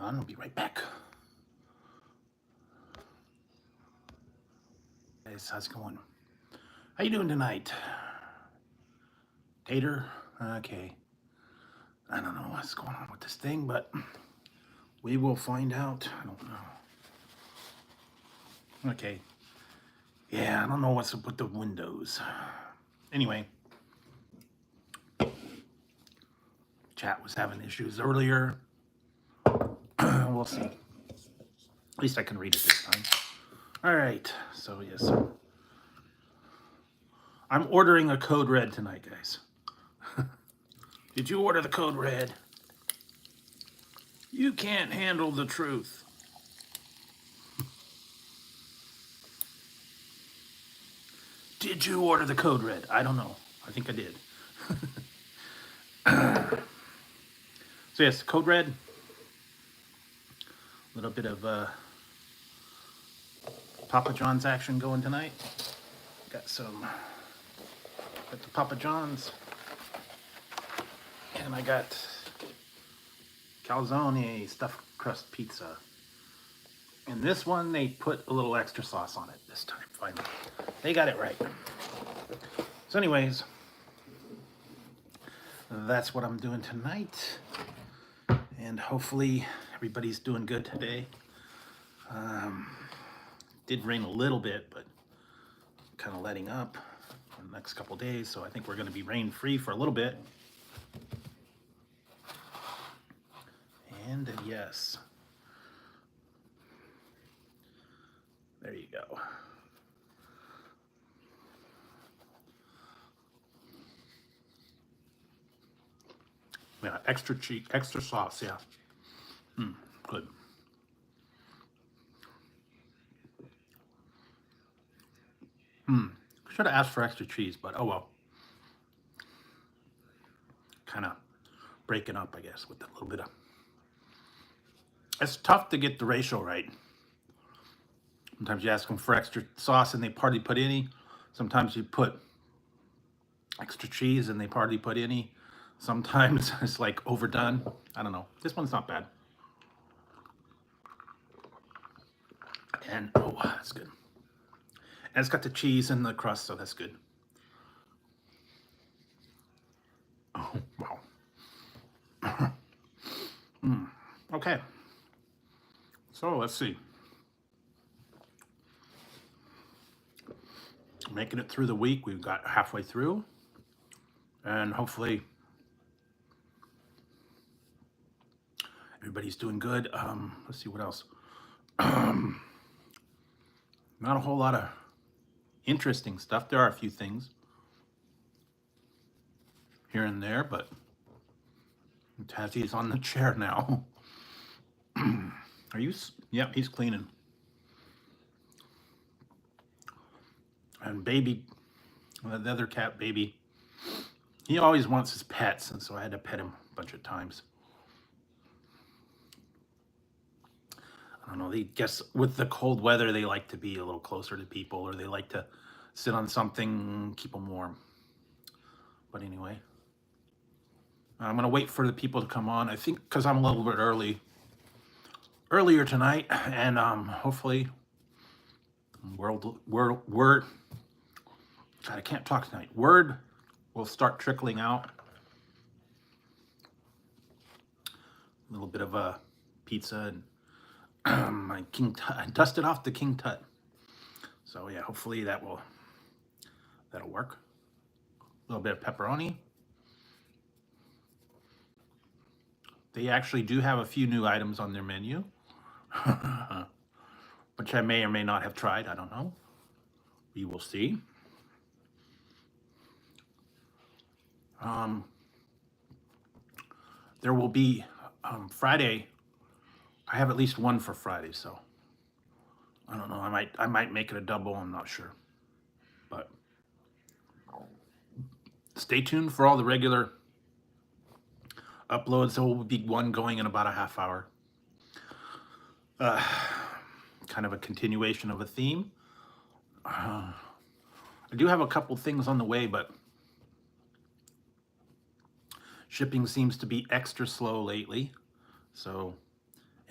on, I'll be right back. Guys, how's it going? How you doing tonight? Tater? Okay. I don't know what's going on with this thing, but we will find out. I don't know. Okay. Yeah, I don't know what's up with the windows. Anyway. Chat was having issues earlier. We'll see. At least I can read it this time. All right. So, yes. I'm ordering a code red tonight, guys. Did you order the code red? You can't handle the truth. Did you order the code red? I don't know. I think I did. So yes, code red. A little bit of Papa John's action going tonight. Got the Papa John's. And I got calzone stuffed crust pizza. And this one, they put a little extra sauce on it this time, finally. They got it right. So anyways, that's what I'm doing tonight. And hopefully everybody's doing good today. Did rain a little bit, but kind of letting up for the next couple days. So I think we're going to be rain free for a little bit. And yes, there you go. Yeah, extra cheese, extra sauce, yeah. Good. Should have asked for extra cheese, but oh well. Kind of breaking up, I guess, with a little bit of... It's tough to get the ratio right. Sometimes you ask them for extra sauce and they hardly put any. Sometimes you put extra cheese and they hardly put any. Sometimes it's like overdone. I don't know. This one's not bad. And oh, that's good. And it's got the cheese and the crust, so that's good. Oh, wow. Okay. So let's see. Making it through the week. We've got halfway through. And hopefully everybody's doing good. Let's see what else. Not a whole lot of interesting stuff. There are a few things here and there, but Tazzy's on the chair now. Are you? Yep, he's cleaning. And baby, the other cat, baby, he always wants his pets, and so I had to pet him a bunch of times. I don't know, they guess with the cold weather, they like to be a little closer to people, or they like to sit on something, keep them warm. But anyway, I'm going to wait for the people to come on. I think because I'm a little bit earlier tonight, and hopefully word, God, I can't talk tonight. Word will start trickling out. A little bit of a pizza and my King Tut. I dusted off the King Tut. So yeah, hopefully that'll work. A little bit of pepperoni. They actually do have a few new items on their menu, which I may or may not have tried. I don't know. We will see. There will be Friday. I have at least one for Friday, so I don't know. I might make it a double. I'm not sure, but stay tuned for all the regular uploads. There will be one going in about a half hour. Kind of a continuation of a theme. I do have a couple things on the way, but shipping seems to be extra slow lately. So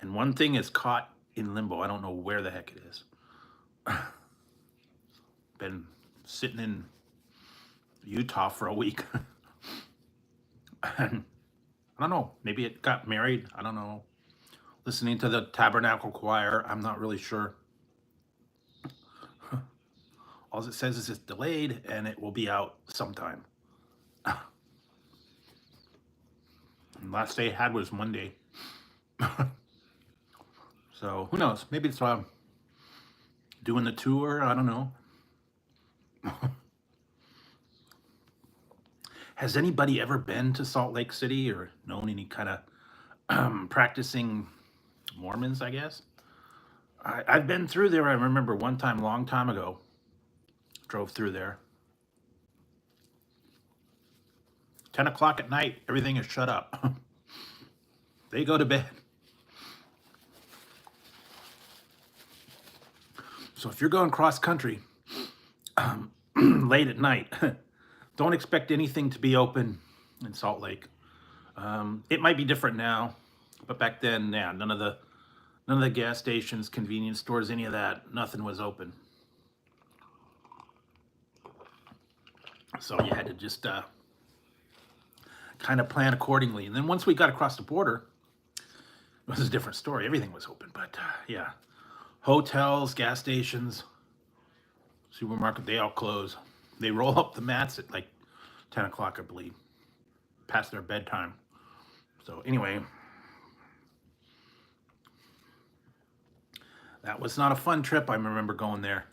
And one thing is caught in limbo. I don't know where the heck it is. Been sitting in Utah for a week. And I don't know, maybe it got married. I don't know. Listening to the Tabernacle Choir, I'm not really sure. All it says is it's delayed and it will be out sometime. And last day I had was Monday. So who knows? Maybe it's doing the tour. I don't know. Has anybody ever been to Salt Lake City or known any kind of practicing Mormons, I guess? I've been through there. I remember one time, long time ago, drove through there. 10 o'clock at night, everything is shut up. They go to bed. So if you're going cross country late at night, don't expect anything to be open in Salt Lake. It might be different now, but back then, yeah, none of the gas stations, convenience stores, any of that, nothing was open. So you had to just kind of plan accordingly. And then once we got across the border, it was a different story. Everything was open, but yeah, hotels, gas stations, supermarket, they all close. They roll up the mats at like 10 o'clock, I believe, past their bedtime. So anyway, that was not a fun trip. I remember going there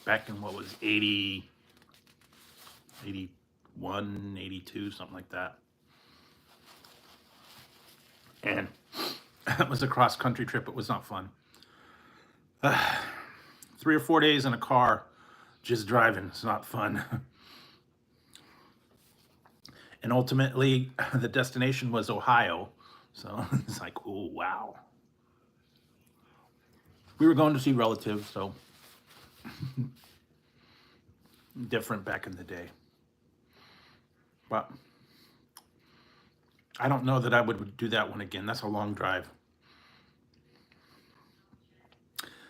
back in what was 80, 81, 82, something like that. And it was a cross-country trip. It was not fun. 3 or 4 days in a car just driving. It's not fun. And ultimately, the destination was Ohio. So it's like, oh, wow. We were going to see relatives, so different back in the day. But I don't know that I would do that one again. That's a long drive.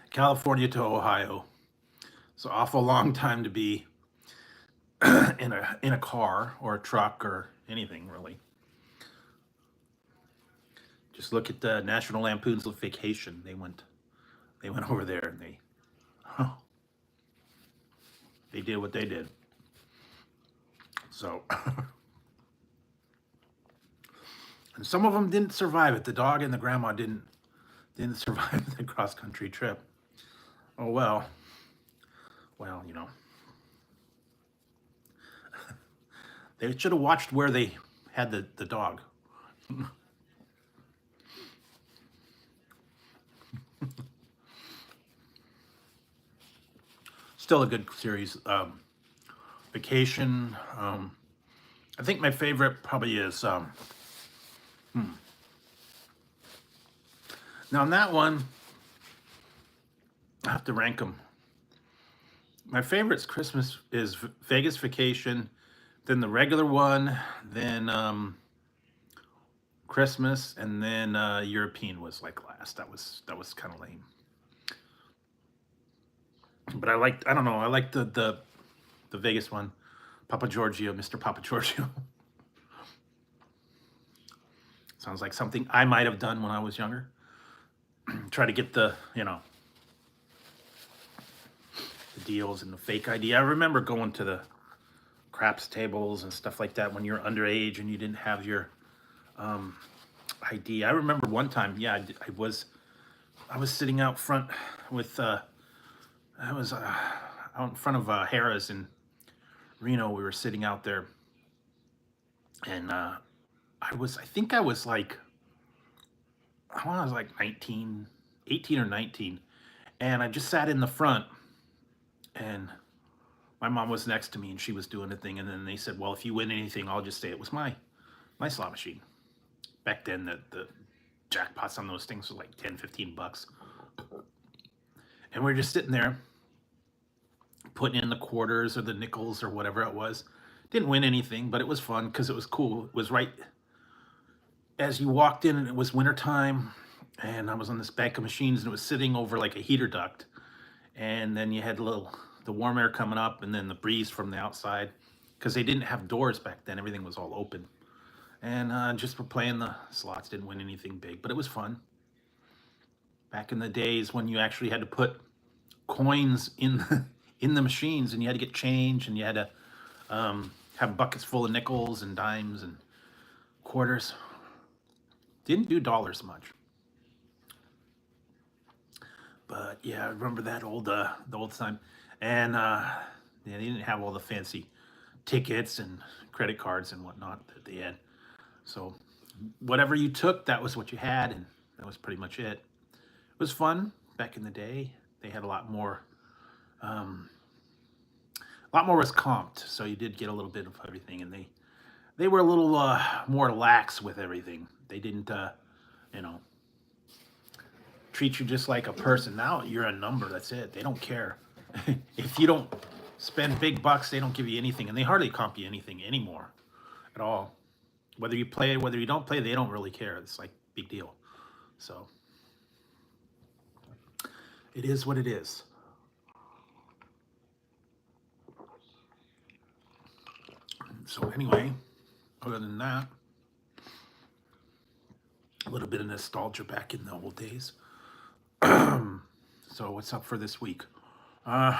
California to Ohio. It's an awful long time to be in a car or a truck or anything, really. Just look at the National Lampoon's Vacation. They went over there and they did what they did. So, and some of them didn't survive it. The dog and the grandma didn't survive the cross-country trip. Oh, well, you know. They should have watched where they had the dog. Still a good series. Vacation. I think my favorite probably is... Now, on that one, I have to rank them. My favorite's Christmas is Vegas Vacation, then the regular one, then Christmas, and then European was like last. That was kind of lame. But I liked the Vegas one, Papa Giorgio, Mr. Papa Giorgio. Sounds like something I might have done when I was younger. Try to get the deals and the fake ID. I remember going to the craps tables and stuff like that when you're underage and you didn't have your ID. I remember one time, yeah, I was sitting out front with I was out in front of Harrah's in Reno. We were sitting out there, and I think I was like 18 or 19, and I just sat in the front, and my mom was next to me, and she was doing a thing, and then they said, well, if you win anything, I'll just say it was my slot machine. Back then, the jackpots on those things were like 10, 15 bucks. And we were just sitting there, putting in the quarters or the nickels or whatever it was. Didn't win anything, but it was fun because it was cool. It was right as you walked in and it was wintertime, and I was on this bank of machines and it was sitting over like a heater duct. And then you had the warm air coming up and then the breeze from the outside because they didn't have doors back then. Everything was all open. And just for playing the slots, didn't win anything big, but it was fun. Back in the days when you actually had to put coins in the machines and you had to get change and you had to have buckets full of nickels and dimes and quarters. Didn't do dollars much. But yeah, I remember that the old time. And yeah, they didn't have all the fancy tickets and credit cards and whatnot that they had. So whatever you took, that was what you had, and that was pretty much it. It was fun back in the day. They had a lot more was comped, so you did get a little bit of everything, and they were a little more lax with everything. They didn't, you know, treat you just like a person. Now you're a number. That's it. They don't care. If you don't spend big bucks, they don't give you anything, and they hardly comp you anything anymore at all. Whether you play, whether you don't play, they don't really care. It's like big deal. So it is what it is. So anyway, other than that, a little bit of nostalgia back in the old days. So what's up for this week? I've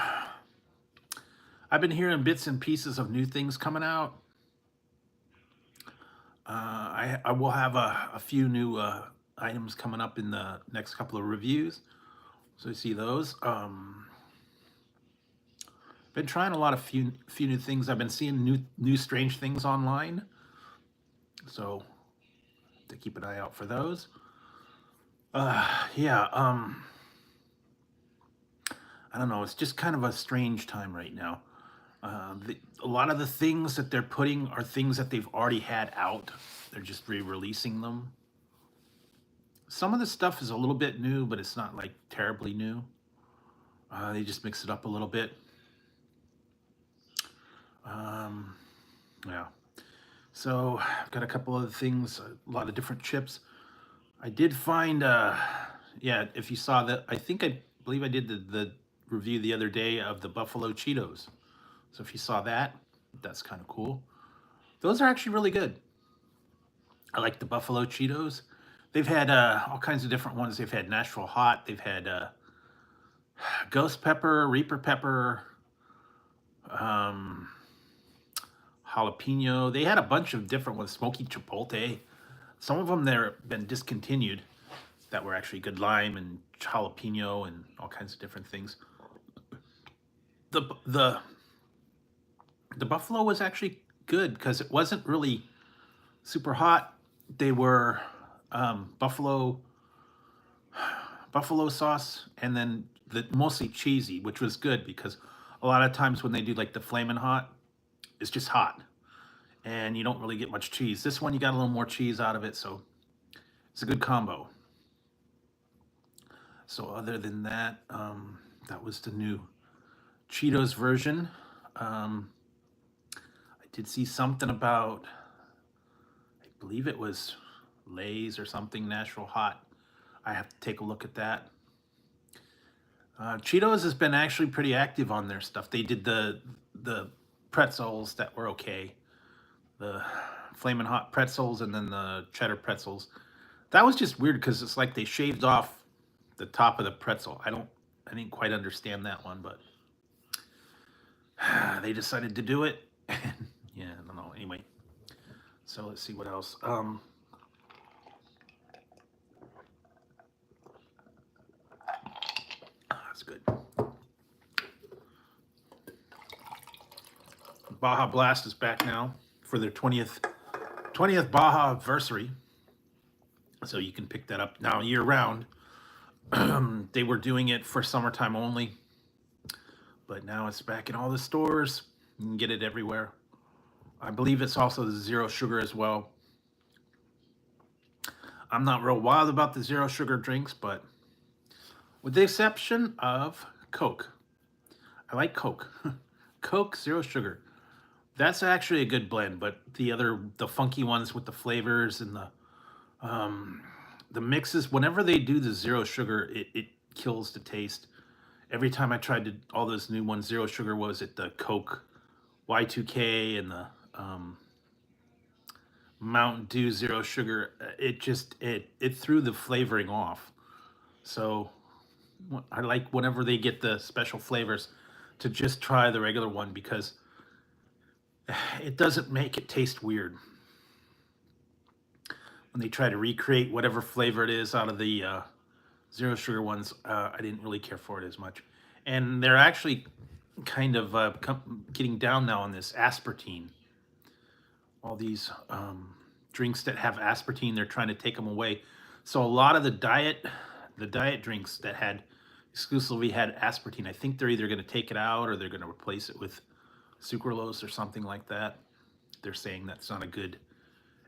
been hearing bits and pieces of new things coming out. I will have a few new items coming up in the next couple of reviews. So you see those. Been trying a lot of few new things. I've been seeing new strange things online. So to keep an eye out for those. Yeah. I don't know. It's just kind of a strange time right now. A lot of the things that they're putting are things that they've already had out. They're just re-releasing them. Some of the stuff is a little bit new, but it's not like terribly new. They just mix it up a little bit. Yeah. So I've got a couple of things, a lot of different chips. I did find, yeah, if you saw that, I believe I did the review the other day of the Buffalo Cheetos. So if you saw that, that's kind of cool. Those are actually really good. I like the Buffalo Cheetos. They've had all kinds of different ones. They've had Nashville Hot. They've had Ghost Pepper, Reaper Pepper, jalapeno. They had a bunch of different ones. Smoky Chipotle. Some of them they're been discontinued that were actually good. Lime and jalapeno and all kinds of different things. The Buffalo was actually good because it wasn't really super hot. They were buffalo sauce and then mostly cheesy, which was good because a lot of times when they do like the flamin' hot, it's just hot and you don't really get much cheese. This one you got a little more cheese out of it, so it's a good combo. So other than that, that was the new Cheetos version. I did see something about, I believe it was Lay's or something, Nashville Hot. I have to take a look at that. Cheetos has been actually pretty active on their stuff. They did the pretzels that were okay. The Flamin' Hot pretzels and then the cheddar pretzels. That was just weird because it's like they shaved off the top of the pretzel. I didn't quite understand that one, but they decided to do it. Yeah, I don't know. Anyway, so let's see what else. That's good. Baja Blast is back now for their 20th Baja anniversary. So you can pick that up now year round. They were doing it for summertime only, but now it's back in all the stores. You can get it everywhere. I believe it's also the zero sugar as well. I'm not real wild about the zero sugar drinks, but with the exception of Coke. I like Coke. Coke, zero sugar. That's actually a good blend, but the funky ones with the flavors and the The mixes, whenever they do the zero sugar, it kills the taste. Every time I tried to, all those new ones, zero sugar, was it the Coke Y2K and the Mountain Dew zero sugar, it just, it threw the flavoring off. So I like whenever they get the special flavors to just try the regular one, because it doesn't make it taste weird. When they try to recreate whatever flavor it is out of the zero sugar ones, I didn't really care for it as much. And they're actually kind of getting down now on this aspartame. All these drinks that have aspartame, they're trying to take them away. So a lot of the diet drinks that had exclusively had aspartame, I think they're either going to take it out or they're going to replace it with sucralose or something like that. They're saying that's not a good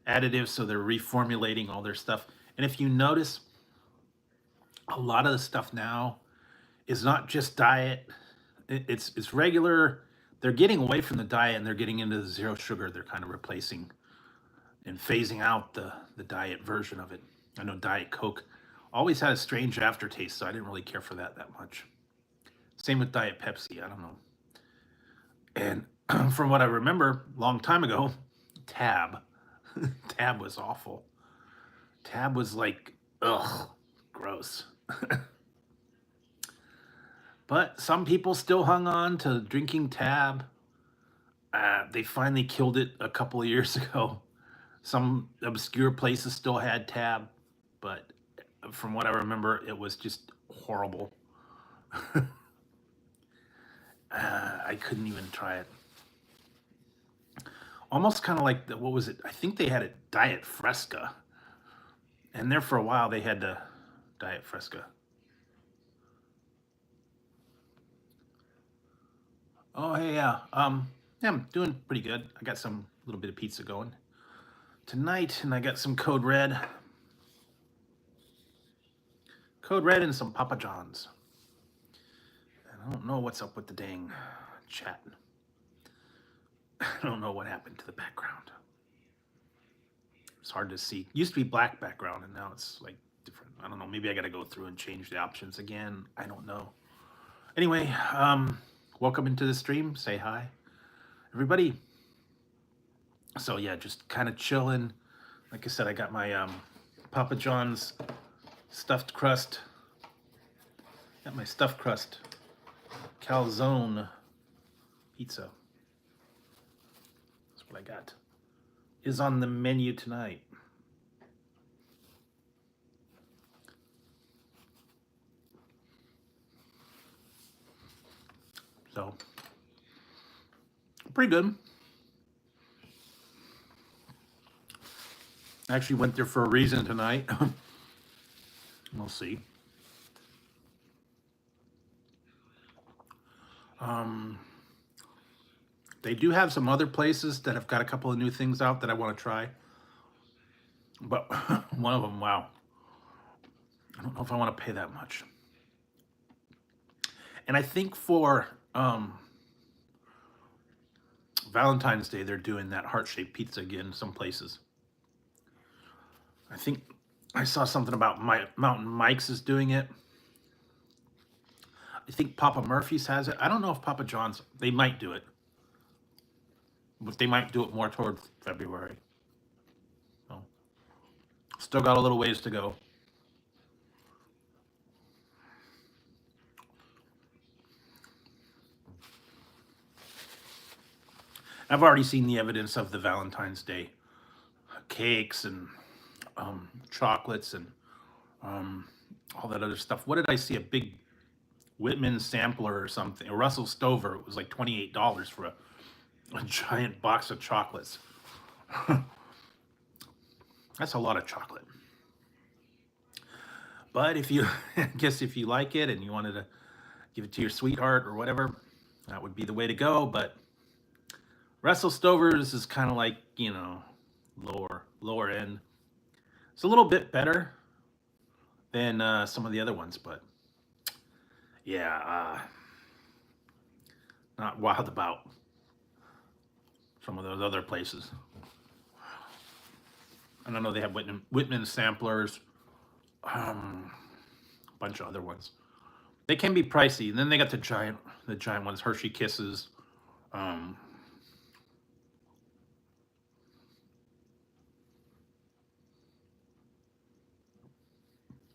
additive, so they're reformulating all their stuff. And if you notice, a lot of the stuff now is not just diet. It's regular. They're getting away from the diet and they're getting into the zero sugar. They're kind of replacing and phasing out the diet version of it. I know Diet Coke always had a strange aftertaste, so I didn't really care for that much. Same with Diet Pepsi. I don't know. And from what I remember, a long time ago, Tab. Tab was awful. Tab was like, ugh, gross. But some people still hung on to drinking Tab. They finally killed it a couple of years ago. Some obscure places still had Tab, but from what I remember, it was just horrible. I couldn't even try it. Almost kind of like what was it? I think they had a Diet Fresca. And there for a while they had the Diet Fresca. Oh, hey, yeah. Yeah, I'm doing pretty good. I got some little bit of pizza going tonight, and I got some Code Red. Code Red and some Papa John's. And I don't know what's up with the dang chat. I don't know what happened to the background. It's hard to see. Used to be black background, and now it's like different. I don't know. Maybe I got to go through and change the options again. I don't know. Anyway, welcome into the stream. Say hi, everybody. So yeah, just kind of chilling. Like I said, I got my Papa John's stuffed crust. Got my stuffed crust calzone pizza. That's what I got. Is on the menu tonight. So, pretty good. I actually went there for a reason tonight. We'll see. They do have some other places that have got a couple of new things out that I want to try. But one of them, wow. I don't know if I want to pay that much. And I think for Valentine's Day, they're doing that heart-shaped pizza again some places. I think I saw something about Mountain Mike's is doing it. I think Papa Murphy's has it. I don't know if Papa John's, they might do it. But they might do it more toward February. So, still got a little ways to go. I've already seen the evidence of the Valentine's Day cakes and chocolates and all that other stuff. What did I see? A big Whitman sampler or something. A Russell Stover. It was like $28 for a giant box of chocolates. That's a lot of chocolate. But if you, I guess if you like it and you wanted to give it to your sweetheart or whatever, that would be the way to go. But Russell Stover's is kind of like, you know, lower end. It's a little bit better than some of the other ones, but yeah, not wild about some of those other places. And I know they have Whitman samplers, a bunch of other ones. They can be pricey. And then they got the giant ones, Hershey Kisses.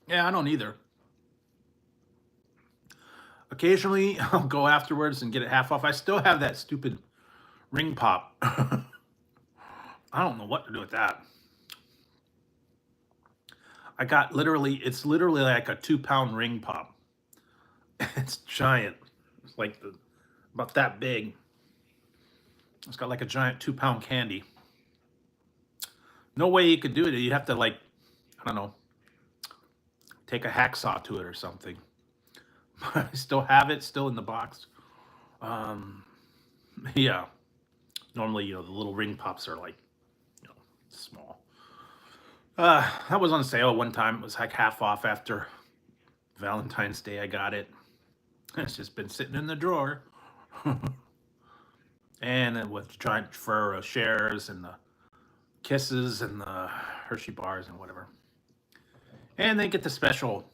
Yeah, I don't either. Occasionally, I'll go afterwards and get it half off. I still have that stupid ring pop. I don't know what to do with that. I got it's literally like a 2-pound ring pop. It's giant. It's like about that big. It's got like a giant 2-pound candy. No way you could do it. You'd have to, like, I don't know, take a hacksaw to it or something. I still have it, still in the box. Yeah. Normally, you know, the little ring pops are like, you know, small. That was on sale one time. It was like half off after Valentine's Day. I got it. It's just been sitting in the drawer. And then with giant Ferrero shares and the Kisses and the Hershey bars and whatever. And they get the special,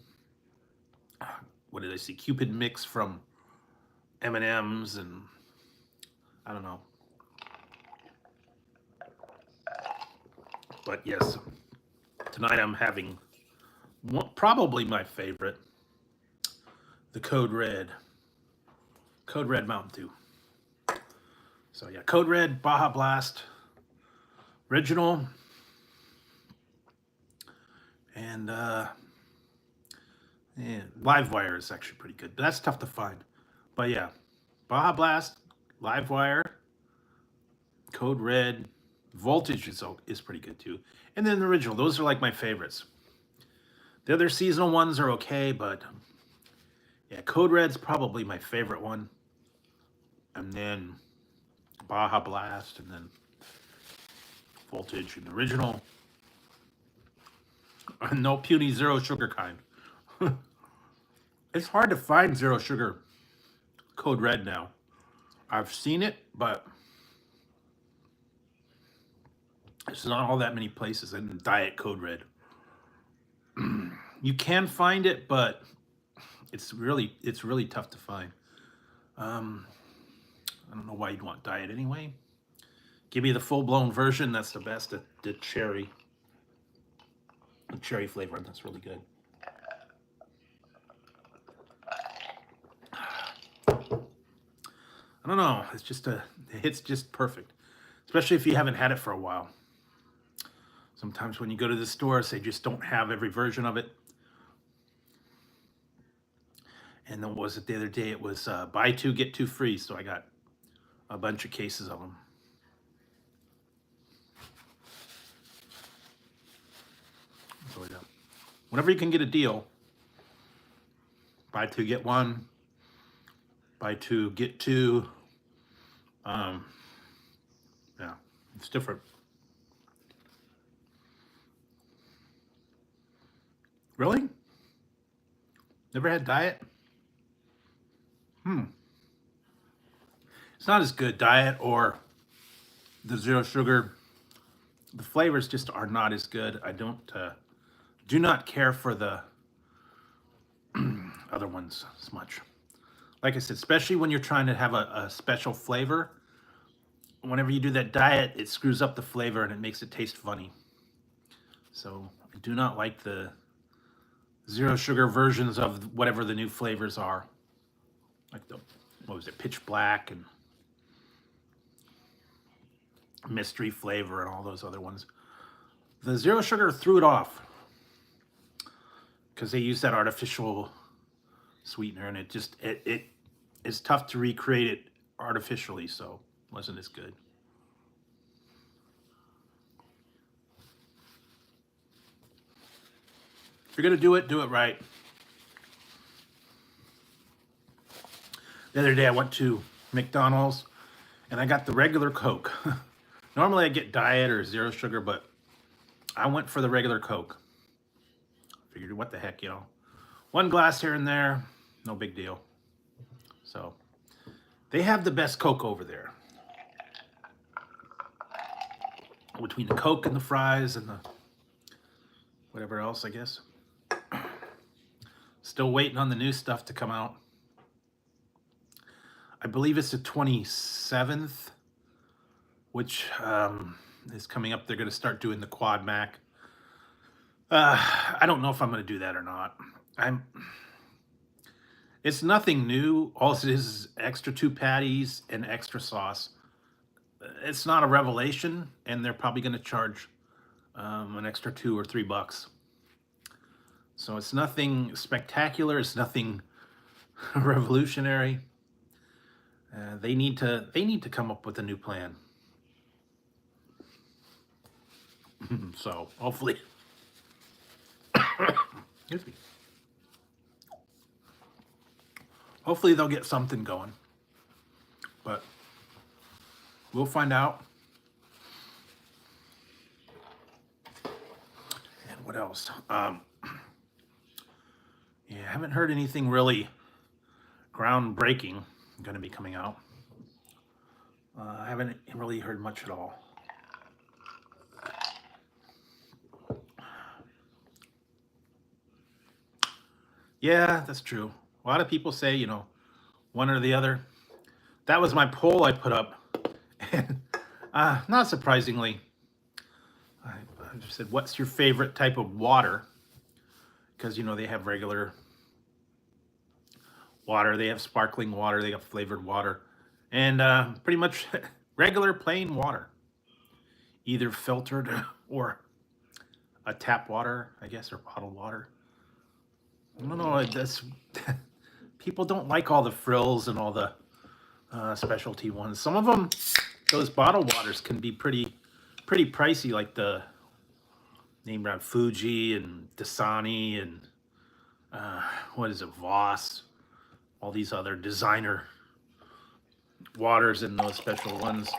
what did I see? Cupid mix from M&M's and I don't know. But yes, tonight I'm having probably my favorite, the Code Red Mountain Dew. So yeah, Code Red, Baja Blast, original, and yeah, Livewire is actually pretty good. But that's tough to find. But yeah, Baja Blast, Livewire, Code Red, Voltage is pretty good too. And then the original, those are like my favorites. The other seasonal ones are okay, but yeah, Code Red's probably my favorite one. And then Baja Blast, and then Voltage, and the original. No puny zero sugar kind. It's hard to find zero sugar Code Red now. I've seen it, but it's not all that many places in Diet Code Red. You can find it, but it's really tough to find. I don't know why you'd want Diet anyway. Give me the full-blown version. That's the best. The cherry flavor. That's really good. I don't know. It's just perfect, especially if you haven't had it for a while. Sometimes when you go to the stores, they just don't have every version of it. And then what was it the other day? It was buy two, get two free. So I got a bunch of cases of them. So yeah, whenever you can get a deal, buy two, get one. Buy two, get two. Yeah, it's different. Really? Never had Diet? It's not as good, Diet or the zero sugar. The flavors just are not as good. I do not care for the other ones as much. Like I said, especially when you're trying to have a special flavor, whenever you do that Diet, it screws up the flavor and it makes it taste funny. So I do not like the zero sugar versions of whatever the new flavors are. Like the, what was it, Pitch Black and Mystery Flavor and all those other ones. The zero sugar threw it off because they use that artificial sweetener, and it is tough to recreate it artificially, so it wasn't as good. If you're gonna do it right. The other day I went to McDonald's and I got the regular Coke. Normally I get Diet or zero sugar, but I went for the regular Coke. Figured, what the heck, you know. One glass here and there, no big deal. So, they have the best Coke over there. Between the Coke and the fries and the whatever else, I guess. Still waiting on the new stuff to come out. I believe it's the 27th, which is coming up. They're going to start doing the Quad Mac. I don't know if I'm going to do that or not. It's nothing new. All it is extra 2 patties and extra sauce. It's not a revelation, and they're probably going to charge an extra $2 or $3. So it's nothing spectacular. It's nothing revolutionary. They need to come up with a new plan. So hopefully, excuse me. Hopefully they'll get something going. But we'll find out. And what else? Yeah, I haven't heard anything really groundbreaking going to be coming out. I haven't really heard much at all. Yeah, that's true. A lot of people say, you know, one or the other. That was my poll I put up. And not surprisingly, I just said, what's your favorite type of water? Because, you know, they have regular water, they have sparkling water, they have flavored water, and pretty much regular plain water. Either filtered or a tap water, I guess, or bottled water. I don't know, that's, people don't like all the frills and all the specialty ones. Some of them, those bottled waters can be pretty pricey, like the name brand Fuji and Dasani and what is it, Voss, all these other designer waters and those special ones.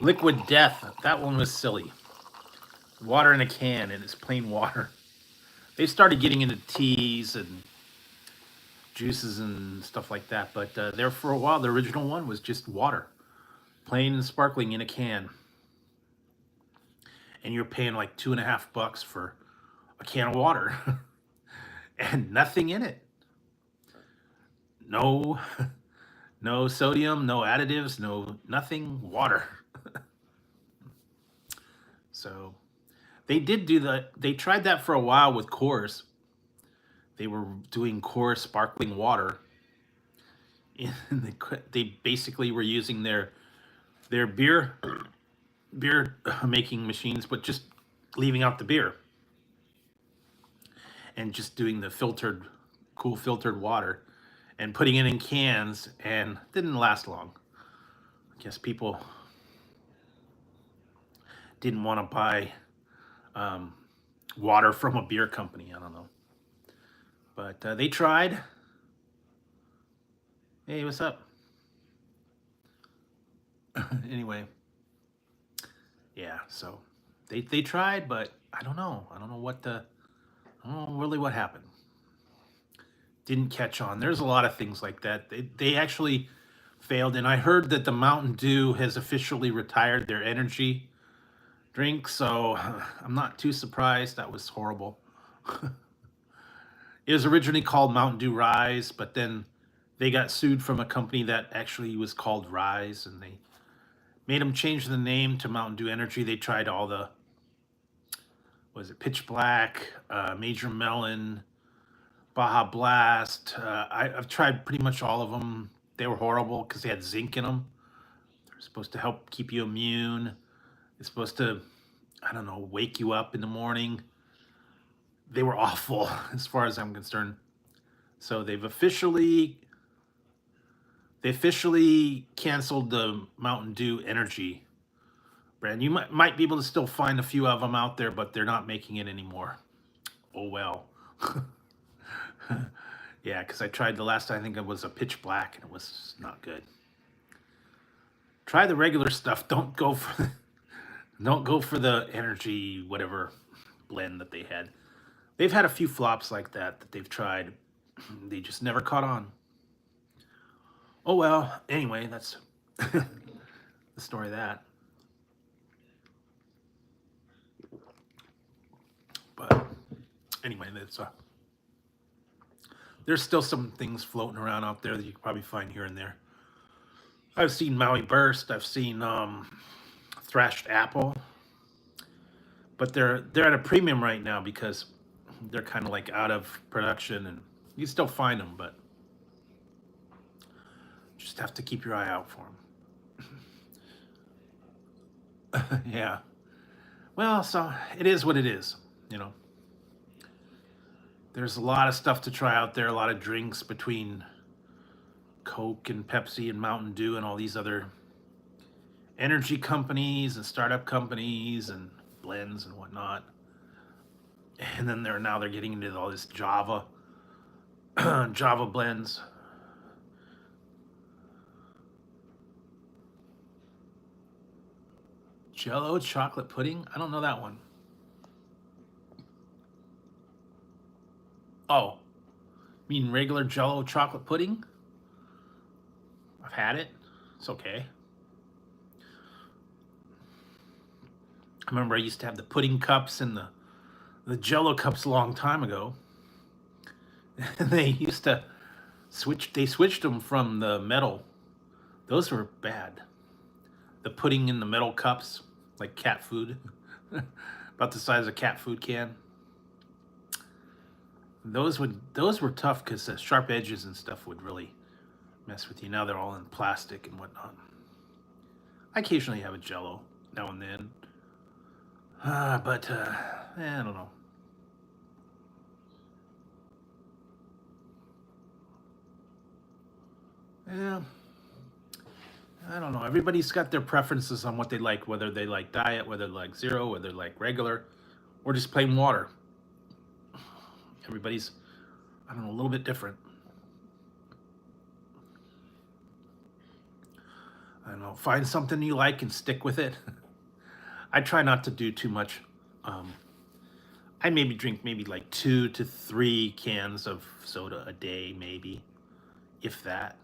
Liquid Death, that one was silly. Water in a can, and it's plain water. They started getting into teas and juices and stuff like that, but there for a while, the original one was just water, plain and sparkling in a can. And you're paying like $2.50 for a can of water and nothing in it. No, no sodium, no additives, no nothing, water. So they did do that. They tried that for a while with Coors. They were doing Coors sparkling water. And they basically were using their beer making machines, but just leaving out the beer and just doing the cool filtered water and putting it in cans, and didn't last long. I guess people didn't want to buy water from a beer company. I don't know. But they tried. Hey, what's up? Anyway. Yeah, so they tried, but I don't know. I don't know really what happened. Didn't catch on. There's a lot of things like that. They actually failed, and I heard that the Mountain Dew has officially retired their energy drink, so I'm not too surprised. That was horrible. It was originally called Mountain Dew Rise, but then they got sued from a company that actually was called Rise, and they made them change the name to Mountain Dew Energy. They tried all the, was it Pitch Black, Major Melon, Baja Blast. I've tried pretty much all of them. They were horrible because they had zinc in them. They're supposed to help keep you immune. It's supposed to, I don't know, wake you up in the morning. They were awful as far as I'm concerned. So they officially canceled the Mountain Dew Energy brand. You might be able to still find a few of them out there, but they're not making it anymore. Oh well. Yeah, because I tried the last time, I think it was a Pitch Black, and it was not good. Try the regular stuff. Don't go for the energy whatever blend that they had. They've had a few flops like that they've tried. They just never caught on. Oh well. Anyway, that's the story of that. But Anyway, there's still some things floating around out there that you can probably find here and there. I've seen Maui Burst. I've seen Thrashed Apple, but they're at a premium right now because they're kind of like out of production, and you still find them, but just have to keep your eye out for them. Yeah. Well, so it is what it is, you know. There's a lot of stuff to try out there, a lot of drinks between Coke and Pepsi and Mountain Dew and all these other energy companies and startup companies and blends and whatnot. And then they're getting into all this Java Java blends. Jello chocolate pudding? I don't know that one. Oh, you mean regular Jello chocolate pudding? I've had it. It's okay. I remember I used to have the pudding cups and the Jello cups a long time ago. And they used to switched them from the metal. Those were bad. The pudding in the metal cups, like cat food, about the size of a cat food can. Those were tough because the sharp edges and stuff would really mess with you. Now they're all in plastic and whatnot. I occasionally have a Jello now and then, but I don't know. Yeah, I don't know. Everybody's got their preferences on what they like, whether they like diet, whether they like zero, whether they like regular, or just plain water. Everybody's, I don't know, a little bit different. I don't know. Find something you like and stick with it. I try not to do too much. I maybe drink maybe like 2 to 3 cans of soda a day, maybe, if that,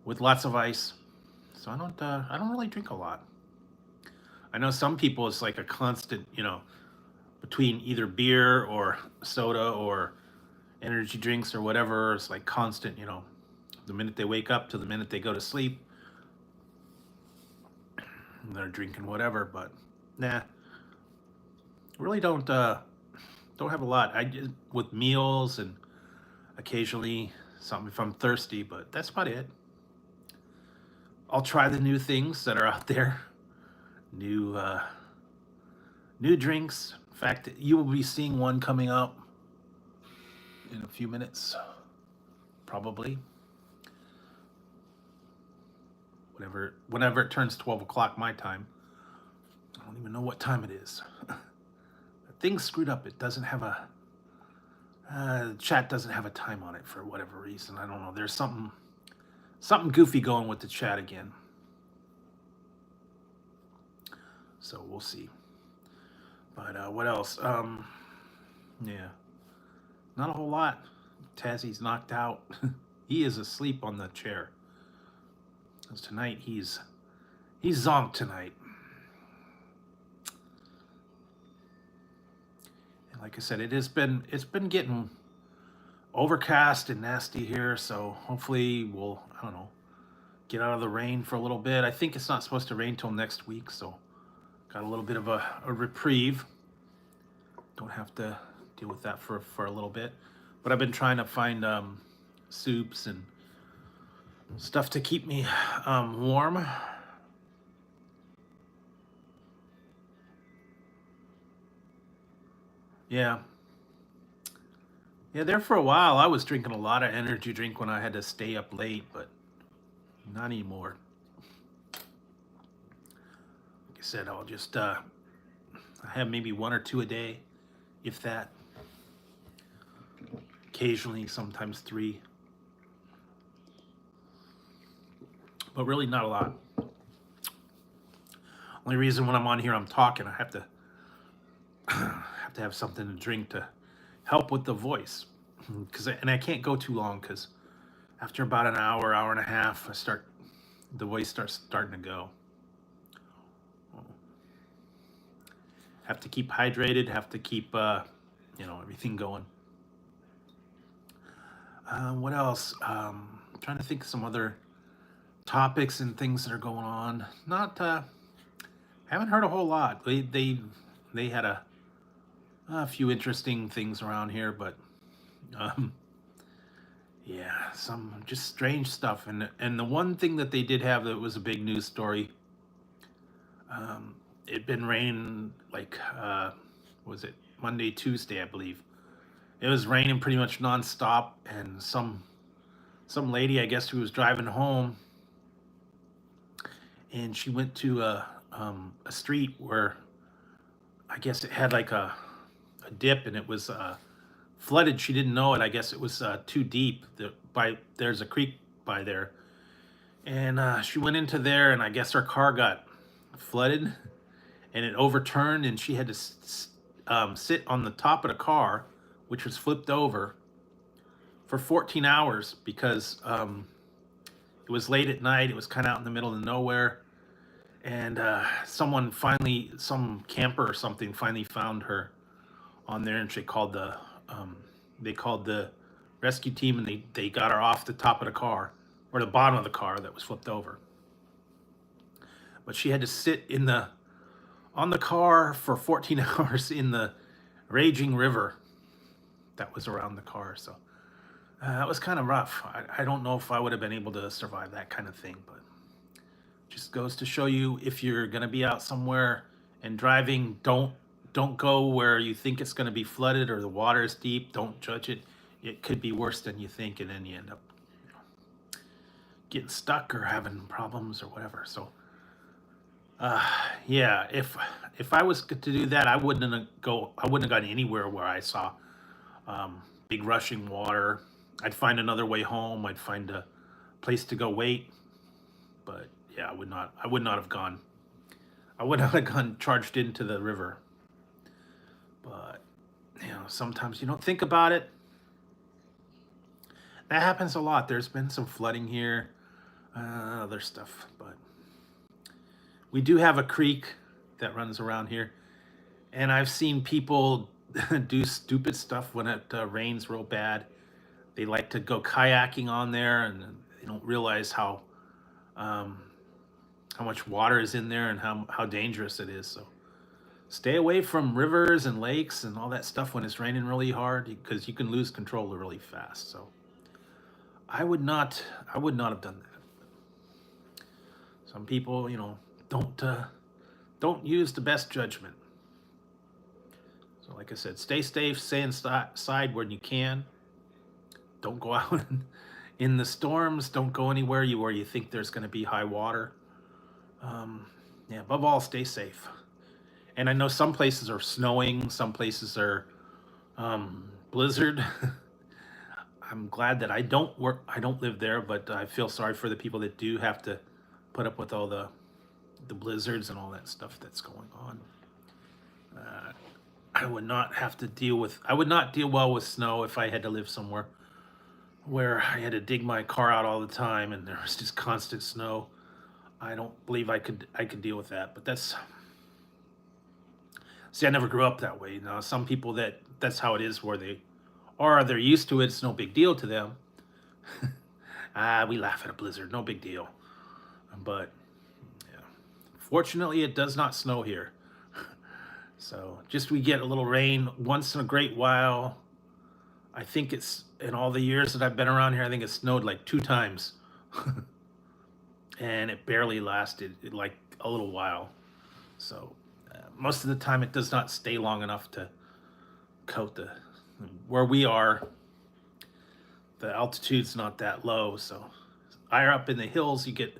with lots of ice. So I don't really drink a lot. I know some people it's like a constant, between either beer or soda or energy drinks or whatever. It's like constant, the minute they wake up to the minute they go to sleep, they're drinking whatever. But nah, really don't have a lot. I just with meals and occasionally something if I'm thirsty, but that's about it. I'll try the new things that are out there, new new drinks. In fact, you will be seeing one coming up in a few minutes, probably. Whenever it turns 12 o'clock my time. I don't even know what time it is. The thing's screwed up. It doesn't have a the chat doesn't have a time on it for whatever reason. I don't know. There's something goofy going with the chat again. So we'll see. But what else? Yeah, not a whole lot. Tazzy's knocked out. He is asleep on the chair. Because tonight he's zonked tonight. And like I said, it's been getting overcast and nasty here, so hopefully we'll, I don't know, get out of the rain for a little bit. I think it's not supposed to rain till next week, so got a little bit of a reprieve. Don't have to deal with that for a little bit. But I've been trying to find soups and stuff to keep me warm. Yeah. Yeah, there for a while I was drinking a lot of energy drink when I had to stay up late, but not anymore. Like I said, I'll just I have maybe 1 or 2 a day, if that. Occasionally, sometimes 3. But really not a lot. Only reason when I'm on here I'm talking, I have to have something to drink to help with the voice. And I can't go too long because after about an hour, hour and a half, the voice starting to go. Have to keep hydrated, have to keep everything going. What else? Trying to think of some other topics and things that are going on. Not haven't heard a whole lot. They had a few interesting things around here, but um, yeah, some just strange stuff. And the one thing that they did have that was a big news story. It'd been raining like was it Monday, Tuesday, I believe. It was raining pretty much nonstop, and some lady, I guess, who was driving home, and she went to a street where I guess it had like a dip, and it was flooded. She didn't know it. I guess it was too deep. There's a creek by there, and she went into there, and I guess her car got flooded, and it overturned, and she had to sit on the top of the car, which was flipped over, for 14 hours because it was late at night. It was kind of out in the middle of nowhere, and some camper or something, finally found her on there, and they called the rescue team, and they got her off the top of the car, or the bottom of the car that was flipped over. But she had to sit on the car for 14 hours in the raging river that was around the car. So that was kind of rough. I don't know if I would have been able to survive that kind of thing, but just goes to show you, if you're going to be out somewhere and driving, don't go where you think it's going to be flooded or the water is deep. Don't judge it. It could be worse than you think, and then you end up getting stuck or having problems or whatever. So yeah, if I was to do that, I wouldn't have gone anywhere where I saw big rushing water. I'd find another way home. I'd find a place to go wait. But yeah, I would not have gone. I would not have gone charged into the river. But sometimes you don't think about it. That happens a lot. There's been some flooding here, other stuff, but we do have a creek that runs around here, and I've seen people do stupid stuff when it rains real bad. They like to go kayaking on there, and they don't realize how much water is in there and how dangerous it is. So stay away from rivers and lakes and all that stuff when it's raining really hard, because you can lose control really fast. So I would not have done that. Some people, don't use the best judgment. So like I said, stay safe, stay inside when you can. Don't go out in the storms. Don't go anywhere where you think there's going to be high water. Yeah, above all, stay safe. And I know some places are snowing, some places are blizzard. I'm glad that I don't live there, but I feel sorry for the people that do have to put up with all the blizzards and all that stuff that's going on. I would not deal well with snow if I had to live somewhere where I had to dig my car out all the time and there was just constant snow. I don't believe I could deal with that. But see, I never grew up that way. Now, some people that's how it is where they're used to it. It's no big deal to them. We laugh at a blizzard, no big deal. But yeah, fortunately, it does not snow here. So just we get a little rain once in a great while. I think it's, in all the years that I've been around here, I think it snowed like 2 times. And it barely lasted like a little while. So most of the time it does not stay long enough to coat where we are. The altitude's not that low, so higher up in the hills you get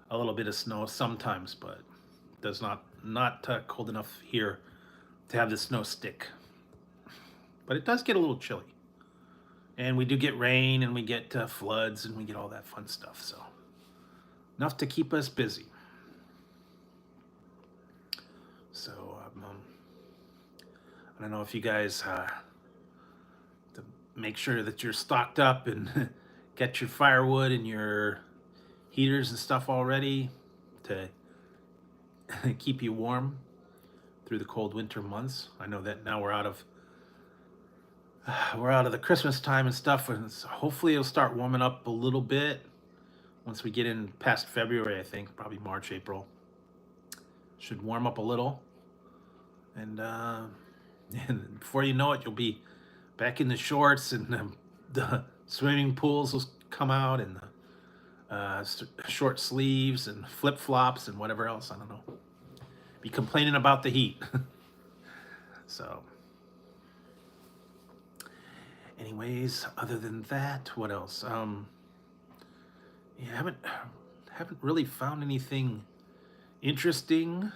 a little bit of snow sometimes, but it does not cold enough here to have the snow stick. But it does get a little chilly, and we do get rain, and we get floods, and we get all that fun stuff. So enough to keep us busy. So I don't know if you guys to make sure that you're stocked up and get your firewood and your heaters and stuff all ready to keep you warm through the cold winter months. I know that now we're out of we're out of the Christmas time and stuff, and hopefully it'll start warming up a little bit once we get in past February. I think probably March, April should warm up a little, and, and before you know it, you'll be back in the shorts, and the swimming pools will come out, and the short sleeves and flip flops and whatever else. I don't know. Be complaining about the heat. So. Anyways, other than that, what else? Yeah, haven't really found anything interesting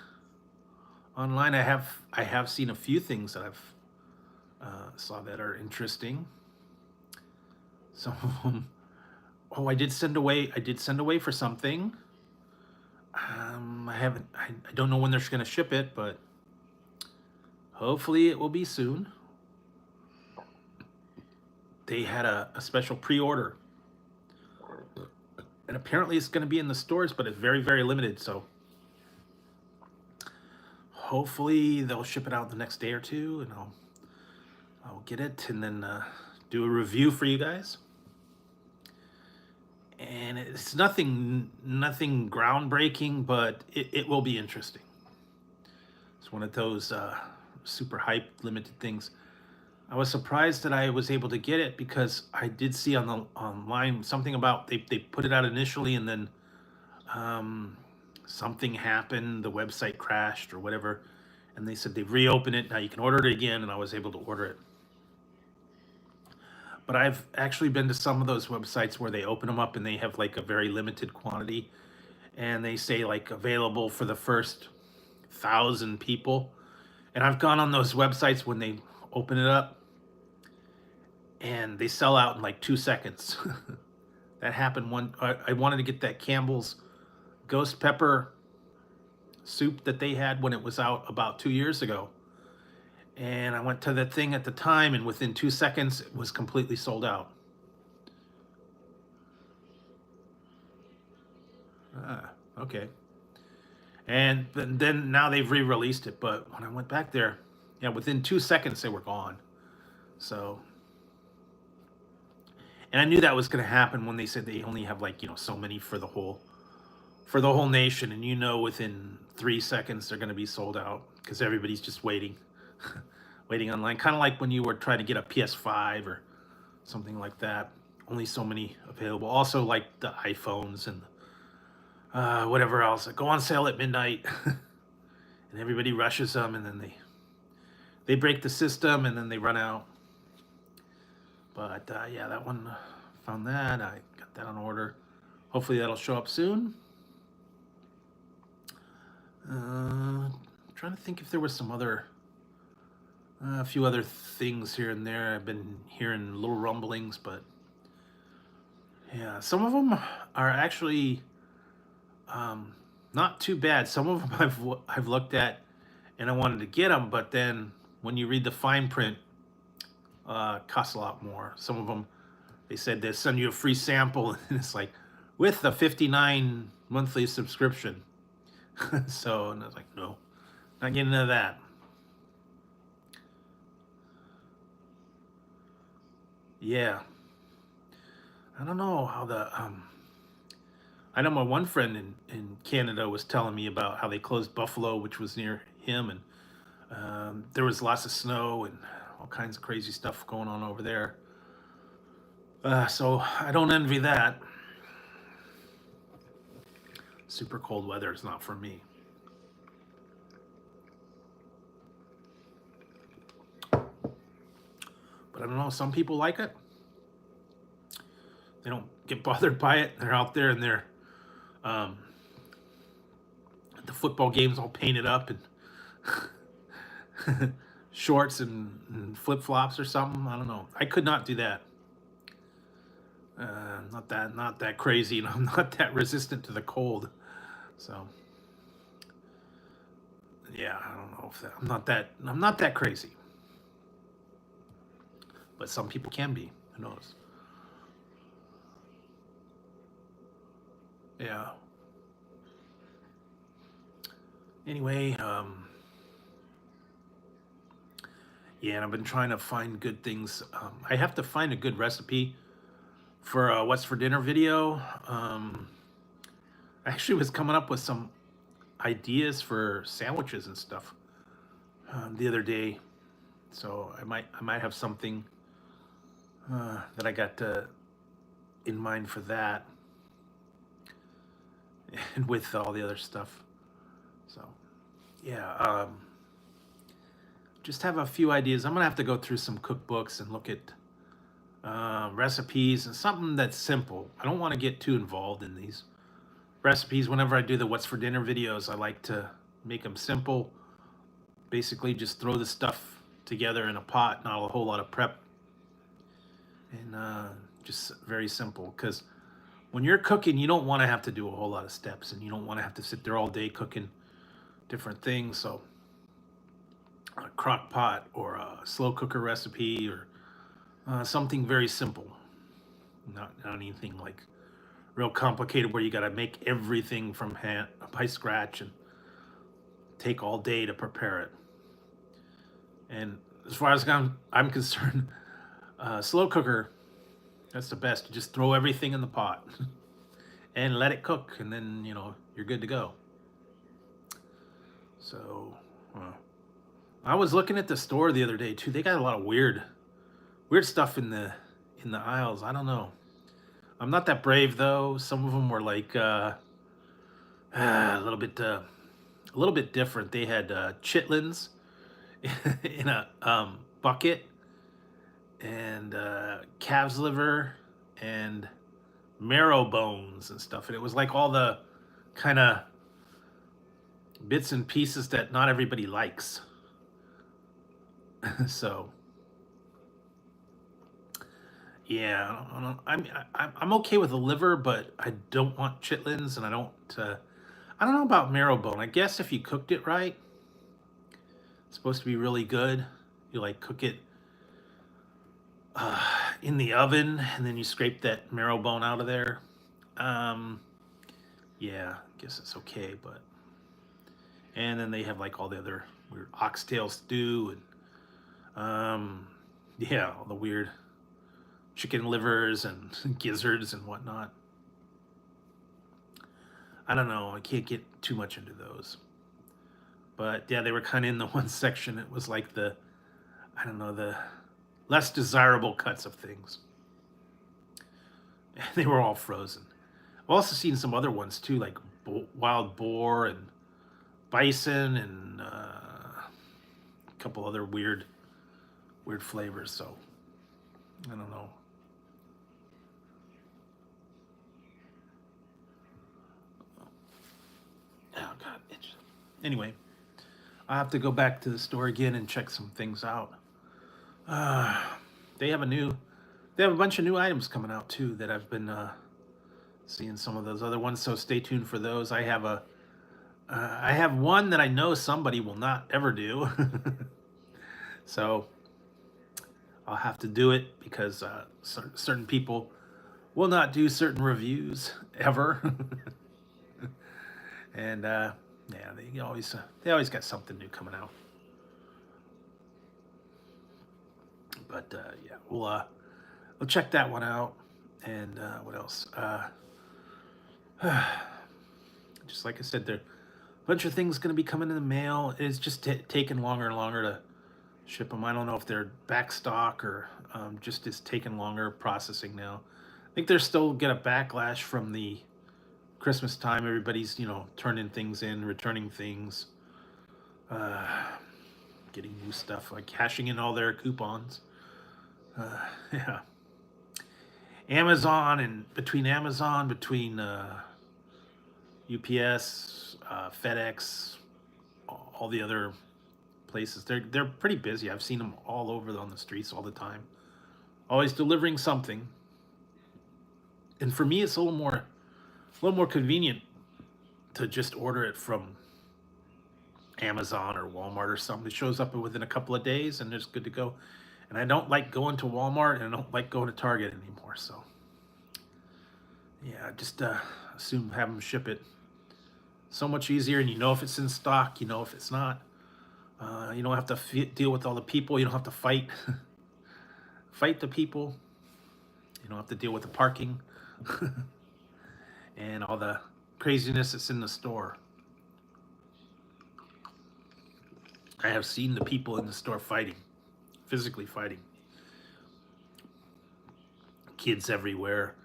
online. I have seen a few things that I've saw that are interesting. Some of them. Oh, I did send away. I did send away for something. I haven't. I don't know when they're going to ship it, but hopefully it will be soon. They had a special pre-order, and apparently it's going to be in the stores, but it's very, very limited. So hopefully they'll ship it out the next day or two, and I'll get it and then do a review for you guys. And it's nothing groundbreaking, but it will be interesting. It's one of those super hyped limited things. I was surprised that I was able to get it because I did see on the online something about they put it out initially, and then something happened, the website crashed or whatever, and they said they've reopened it, now you can order it again, and I was able to order it. But I've actually been to some of those websites where they open them up and they have like a very limited quantity, and they say like available for the first 1,000 people. And I've gone on those websites when they open it up and they sell out in like 2 seconds. That happened I wanted to get that Campbell's ghost pepper soup that they had when it was out about 2 years ago. And I went to the thing at the time, and within 2 seconds, it was completely sold out. Okay. And then now they've re-released it, but when I went back there, yeah, within 2 seconds they were gone. So, and I knew that was going to happen when they said they only have like so many for the whole nation, and within 3 seconds they're going to be sold out because everybody's just waiting. Waiting online, kind of like when you were trying to get a PS5 or something like that. Only so many available. Also, like the iPhones and whatever else that go on sale at midnight, and everybody rushes them, and then they break the system, and then they run out. But yeah, that one, found that. I got that on order. Hopefully that'll show up soon. I'm trying to think if there was some other. A few other things here and there. I've been hearing little rumblings, but yeah, some of them are actually not too bad. Some of them I've looked at and I wanted to get them, but then when you read the fine print, costs a lot more. Some of them, they said they'll send you a free sample, and it's like with the 59 monthly subscription. So, and I was like, no, not getting into that. Yeah. I don't know how I know my one friend in Canada was telling me about how they closed Buffalo, which was near him, and there was lots of snow and all kinds of crazy stuff going on over there. So I don't envy that. Super cold weather is not for me. But I don't know, some people like it. They don't get bothered by it. They're out there and they're the football games all painted up and shorts and flip-flops or something. I don't know. I could not do that. Not that crazy, and I'm not that resistant to the cold. So yeah, I don't know if I'm not that crazy. But some people can be. Who knows? Yeah. Anyway, Yeah, and I've been trying to find good things. I have to find a good recipe for a what's for dinner video. I actually was coming up with some ideas for sandwiches and stuff the other day, so I might have something that I got in mind for that, and with all the other stuff. So yeah, just have a few ideas. I'm gonna have to go through some cookbooks and look at recipes and something that's simple. I don't want to get too involved in these recipes. Whenever I do the what's for dinner videos, I like to make them simple. Basically, just throw the stuff together in a pot, not a whole lot of prep, and just very simple. Because when you're cooking, you don't want to have to do a whole lot of steps, and you don't want to have to sit there all day cooking different things. So a crock pot or a slow cooker recipe or something very simple, not anything like real complicated where you got to make everything from hand by scratch and take all day to prepare it. And as far as I'm concerned, slow cooker, that's the best. You just throw everything in the pot and let it cook, and then you're good to go. So I was looking at the store the other day too. They got a lot of weird stuff in the aisles. I don't know. I'm not that brave though. Some of them were like a little bit different. They had chitlins in a bucket, and calf's liver and marrow bones and stuff. And it was like all the kind of bits and pieces that not everybody likes. So yeah, I'm okay with the liver, but I don't want chitlins, and I don't know about marrow bone. I guess if you cooked it right, it's supposed to be really good. You like cook it in the oven, and then you scrape that marrow bone out of there. Yeah, I guess it's okay, but and then they have like all the other weird oxtail stew and yeah, all the weird chicken livers and gizzards and whatnot. I don't know. I can't get too much into those. But yeah, they were kind of in the one section. It was like I don't know, the less desirable cuts of things. And they were all frozen. I've also seen some other ones too, like wild boar and bison and a couple other weird flavors. So I don't know. Oh God. Anyway, I have to go back to the store again and check some things out. They have a bunch of new items coming out too that I've been seeing some of those other ones. So stay tuned for those. I have one that I know somebody will not ever do. So I'll have to do it because certain people will not do certain reviews ever. And yeah, they always got something new coming out. But yeah, we'll check that one out. And what else? Just like I said, there a bunch of things going to be coming in the mail. It's just taking longer and longer to ship them. I don't know if they're back stock or just it's taking longer processing now. I think they're still get a backlash from the Christmas time. Everybody's turning things in, returning things, getting new stuff, like cashing in all their coupons. Yeah, between UPS, FedEx, all the other places, they're pretty busy. I've seen them all over on the streets all the time, always delivering something. And for me, it's a little more convenient to just order it from Amazon or Walmart or something. It shows up within a couple of days and it's good to go. And I don't like going to Walmart and I don't like going to Target anymore. So yeah, just assume have them ship it. So much easier, and if it's in stock, if it's not. You don't have to deal with all the people. You don't have to fight fight the people. You don't have to deal with the parking and all the craziness that's in the store. I have seen the people in the store fighting, physically fighting. Kids everywhere,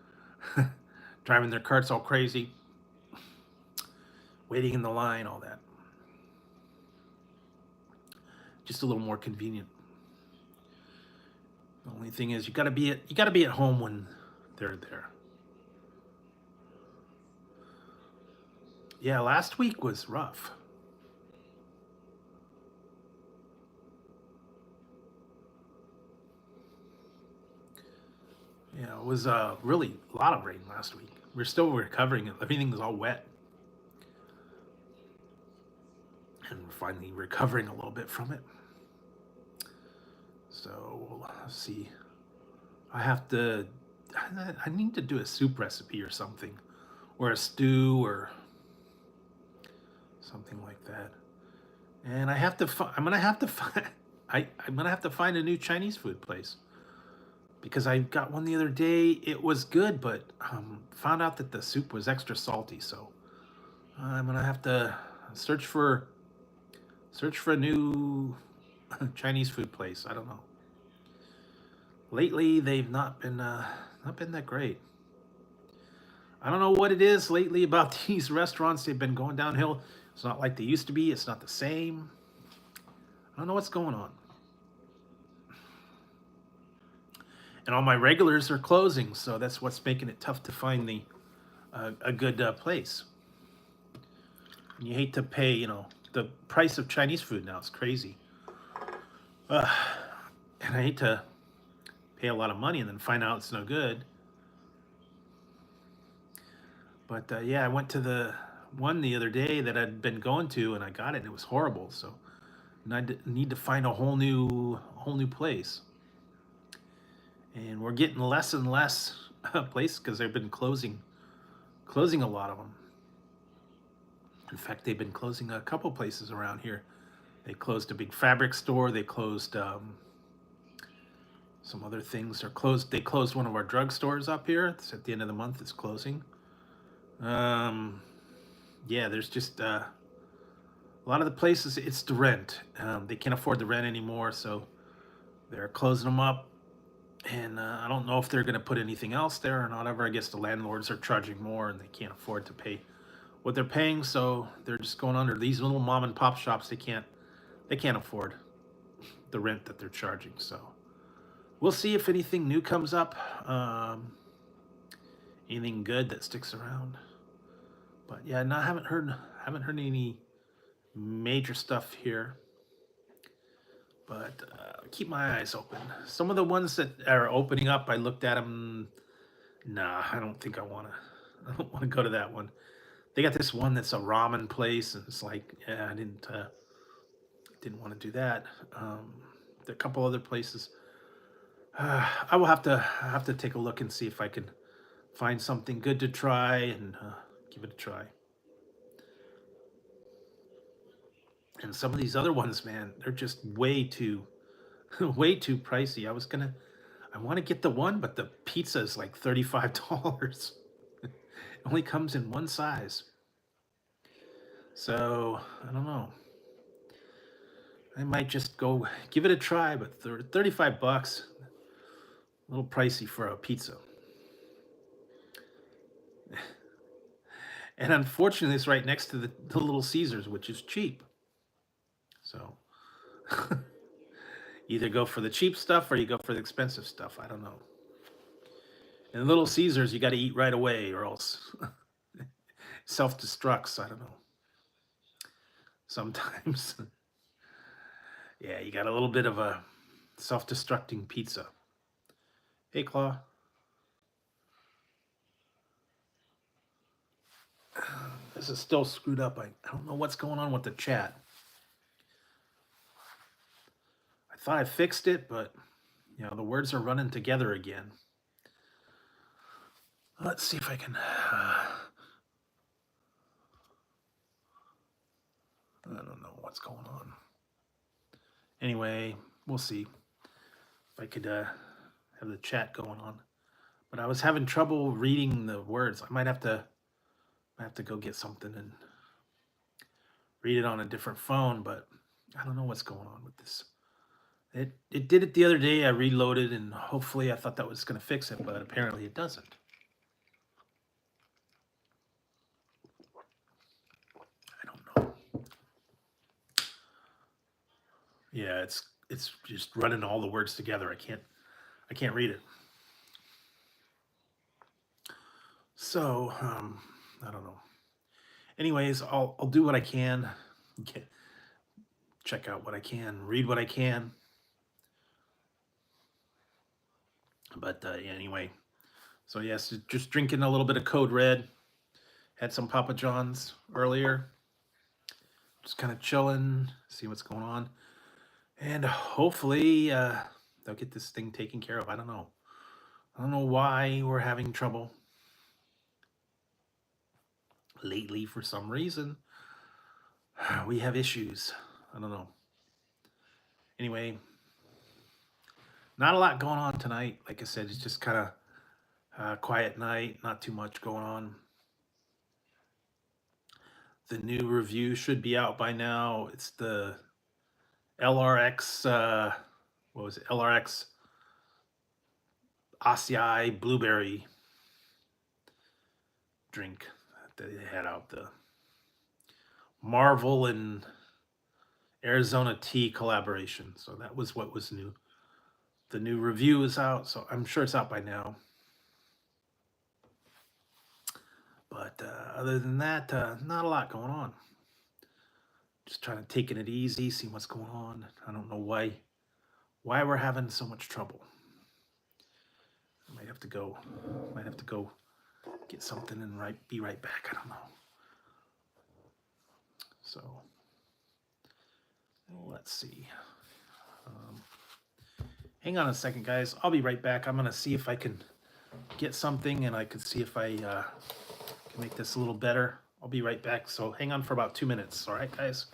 driving their carts all crazy, waiting in the line, all that. Just a little more convenient. The only thing is you gotta be at home when they're there. Yeah, last week was rough. Yeah, it was really a lot of rain last week. We're still recovering. Everything was all wet. And we're finally recovering a little bit from it. So let's see. I need to do a soup recipe or something, or a stew or something like that. And I'm gonna have to find, I'm gonna have to find a new Chinese food place because I got one the other day. It was good, but found out that the soup was extra salty. So I'm gonna have to search for a new Chinese food place. I don't know. Lately, they've not been that great. I don't know what it is lately about these restaurants. They've been going downhill. It's not like they used to be. It's not the same. I don't know what's going on. And all my regulars are closing, so that's what's making it tough to find a good place. And you hate to pay, the price of Chinese food now is crazy. And I hate to pay a lot of money and then find out it's no good. But yeah, I went to the one the other day that I'd been going to, and I got it, and it was horrible. So, and I need to find a whole new place. And we're getting less and less places because they've been closing a lot of them. In fact, they've been closing a couple places around here. They closed a big fabric store. They closed some other things are closed. They closed one of our drugstores up here. It's at the end of the month. It's closing. Yeah, there's just a lot of the places. It's the rent. They can't afford the rent anymore, so they're closing them up. And I don't know if they're going to put anything else there or not. Ever, I guess the landlords are charging more, and they can't afford to pay what they're paying, so they're just going under. These little mom and pop shops, they can't afford the rent that they're charging. So we'll see if anything new comes up, anything good that sticks around. But yeah, no, I haven't heard any major stuff here. But keep my eyes open. Some of the ones that are opening up, I looked at them. Nah, I don't think I want to. I don't want to go to that one. They got this one that's a ramen place, and it's like, yeah, I didn't want to do that. There are a couple other places. I will have to take a look and see if I can find something good to try and give it a try. And some of these other ones, man, they're just way too way too pricey. I want to get the one, but the pizza is like $35. It only comes in one size. So I don't know. I might just go give it a try, but 35 bucks, a little pricey for a pizza. And unfortunately, it's right next to the Little Caesars, which is cheap. So either go for the cheap stuff or you go for the expensive stuff. I don't know. And Little Caesars, you got to eat right away or else self-destructs. I don't know. Sometimes. Yeah, you got a little bit of a self-destructing pizza. Hey, Claw. This is still screwed up. I don't know what's going on with the chat. I thought I fixed it, but the words are running together again. Let's see if I can. I don't know what's going on. Anyway, we'll see if I could have the chat going on. But I was having trouble reading the words. I might have to go get something and read it on a different phone, but I don't know what's going on with this. It did it the other day. I reloaded, and hopefully I thought that was going to fix it, but apparently it doesn't. I don't know. Yeah, it's just running all the words together. I can't read it. So I don't know. Anyways, I'll do what I can. Check out what I can, read what I can. But anyway, so yes, just drinking a little bit of Code Red. Had some Papa John's earlier. Just kind of chilling, see what's going on, and hopefully they'll get this thing taken care of. I don't know. I don't know why we're having trouble lately. For some reason, we have issues. I don't know. Anyway, not a lot going on tonight. Like I said, it's just kind of quiet night. Not too much going on. The new review should be out by now. It's the LRX. What was it? LRX Acai blueberry drink that they had out. The Marvel and Arizona tea collaboration. So that was what was new. The new review is out, so I'm sure it's out by now. But other than that, not a lot going on. Just trying to take it easy, see what's going on. I don't know why we're having so much trouble. I might have to go. Get something and be right back. I don't know. So let's see. Hang on a second, guys. I'll be right back. I'm gonna see if I can get something, and I can see if I can make this a little better. I'll be right back. So hang on for about 2 minutes. All right, guys.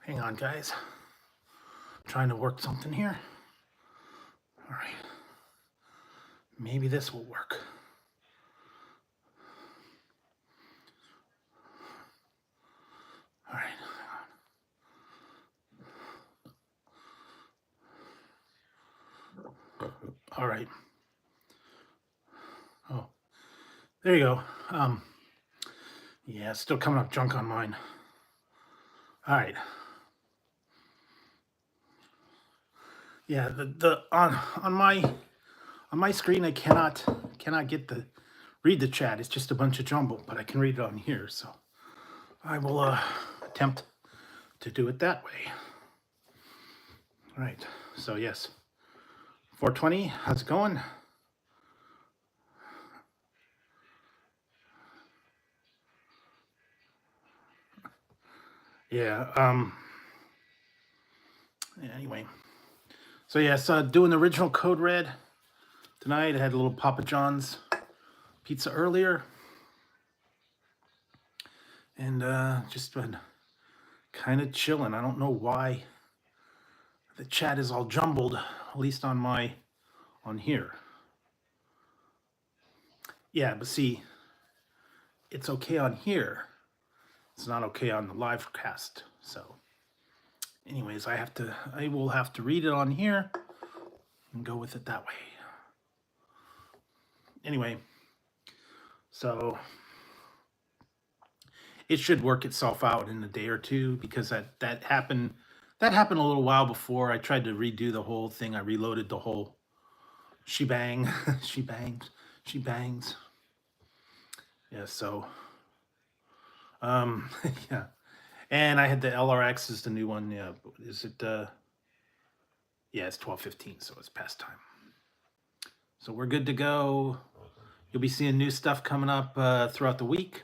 Hang on, guys. I'm trying to work something here. All right. Maybe this will work. All right. All right. Oh, there you go. Yeah, it's still coming up junk on mine. All right. Yeah, the on my screen I cannot get the read the chat. It's just a bunch of jumble, but I can read it on here. So I will attempt to do it that way. All right. So yes, 420. How's it going? Yeah. Anyway. So yes, doing the original Code Red tonight. I had a little Papa John's pizza earlier, and just been kind of chilling. I don't know why the chat is all jumbled, at least on here. Yeah, but see, it's okay on here. It's not okay on the live cast. So, anyways, I will have to read it on here and go with it that way. Anyway, so it should work itself out in a day or two, because that happened a little while before. I tried to redo the whole thing. I reloaded the whole shebang. she bangs. Yeah, so yeah. And I had the LRX is the new one. Yeah, is it yeah, it's 12:15, so it's past time. So we're good to go. You'll be seeing new stuff coming up throughout the week.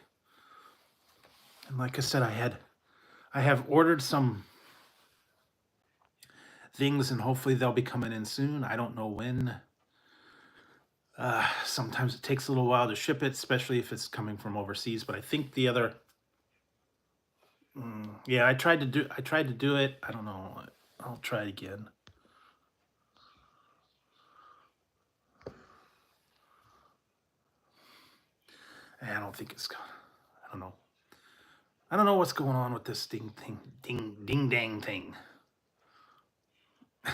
And like I said, I have ordered some things, and hopefully they'll be coming in soon. I don't know when. Sometimes it takes a little while to ship it, especially if it's coming from overseas. But I think the other, yeah, I tried to do it. I don't know. I'll try it again. I don't think it's gonna. I don't know. I don't know what's going on with this ding dang thing. I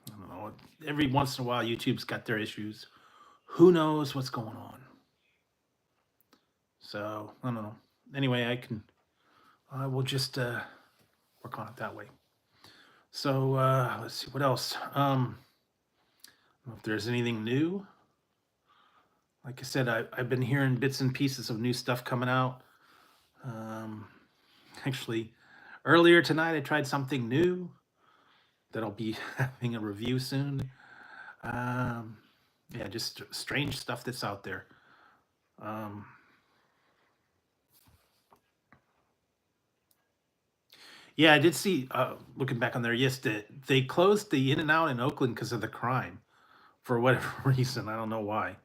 don't know. Every once in a while, YouTube's got their issues. Who knows what's going on? So I don't know. Anyway, I will just work on it that way. So let's see what else. I don't know if there's anything new. Like I said, I've been hearing bits and pieces of new stuff coming out. Actually, earlier tonight I tried something new that I'll be having a review soon. Yeah, just strange stuff that's out there. Yeah, I did see, looking back on there, yes, they closed the In-N-Out in Oakland because of the crime, for whatever reason. I don't know why.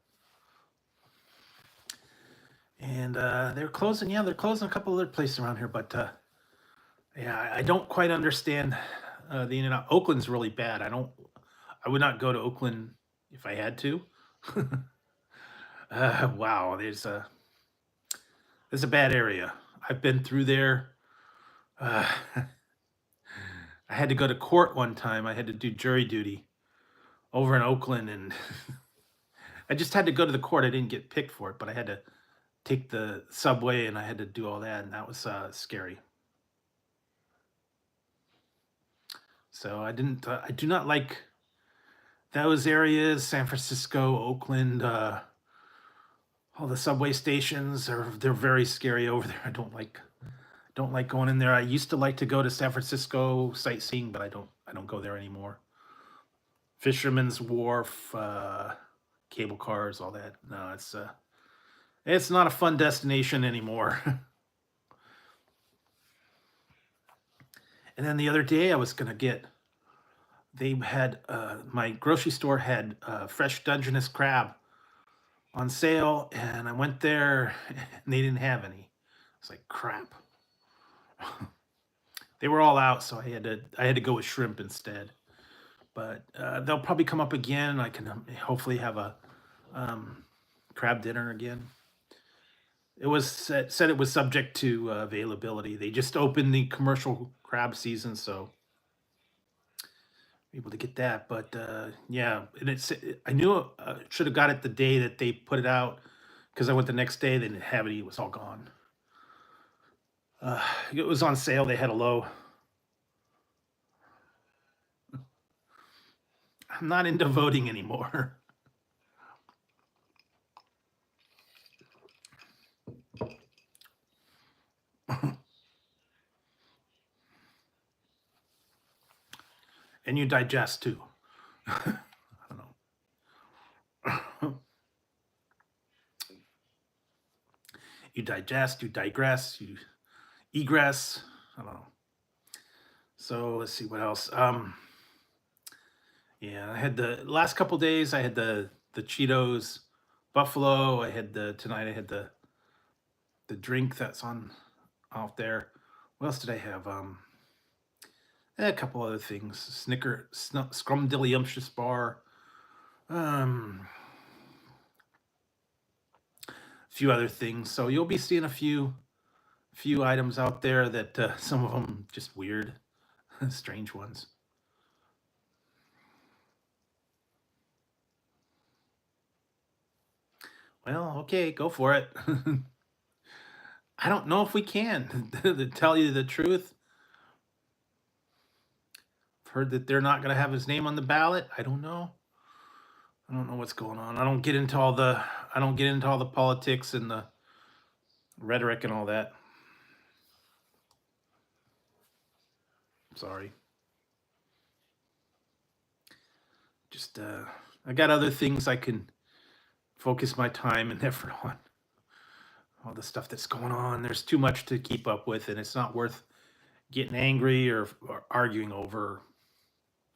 And they're closing a couple other places around here, but yeah, I don't quite understand the In-N-Out. Oakland's really bad. I would not go to Oakland if I had to. Wow, there's a bad area. I've been through there. I had to go to court one time. I had to do jury duty over in Oakland, and I just had to go to the court. I didn't get picked for it, but I had to take the subway, and I had to do all that, and that was scary. So I do not like those areas. San Francisco, Oakland, all the subway stations they're very scary over there. I don't like going in there. I used to like to go to San Francisco sightseeing, but I don't go there anymore. Fisherman's Wharf, cable cars, all that. No, it's not a fun destination anymore. And then the other day I was gonna get, they had my grocery store had fresh Dungeness crab on sale, and I went there and they didn't have any. It's like crap. They were all out, so I had to go with shrimp instead. But they'll probably come up again. I can hopefully have a crab dinner again. It was said it was subject to availability. They just opened the commercial crab season, so able to get that. But yeah, and I knew should have got it the day that they put it out because I went the next day. They didn't have it. It was all gone. It was on sale. They had a low. I'm not into voting anymore. And you digest too. I don't know. You digest, you digress, you egress. I don't know. So let's see what else. Yeah, I had the last couple days. I had the Cheetos Buffalo. I had the tonight. I had the drink that's on out there. What else did I have? A couple other things. Scrumdiddlyumptious bar. A few other things. So you'll be seeing a few items out there that some of them just weird, strange ones. Well, okay, go for it. I don't know if we can, to tell you the truth. I've heard that they're not going to have his name on the ballot. I don't know. I don't know what's going on. I don't get into all the politics and the rhetoric and all that. Sorry. Just I got other things I can focus my time and effort on. All the stuff that's going on. There's too much to keep up with, and it's not worth getting angry or arguing over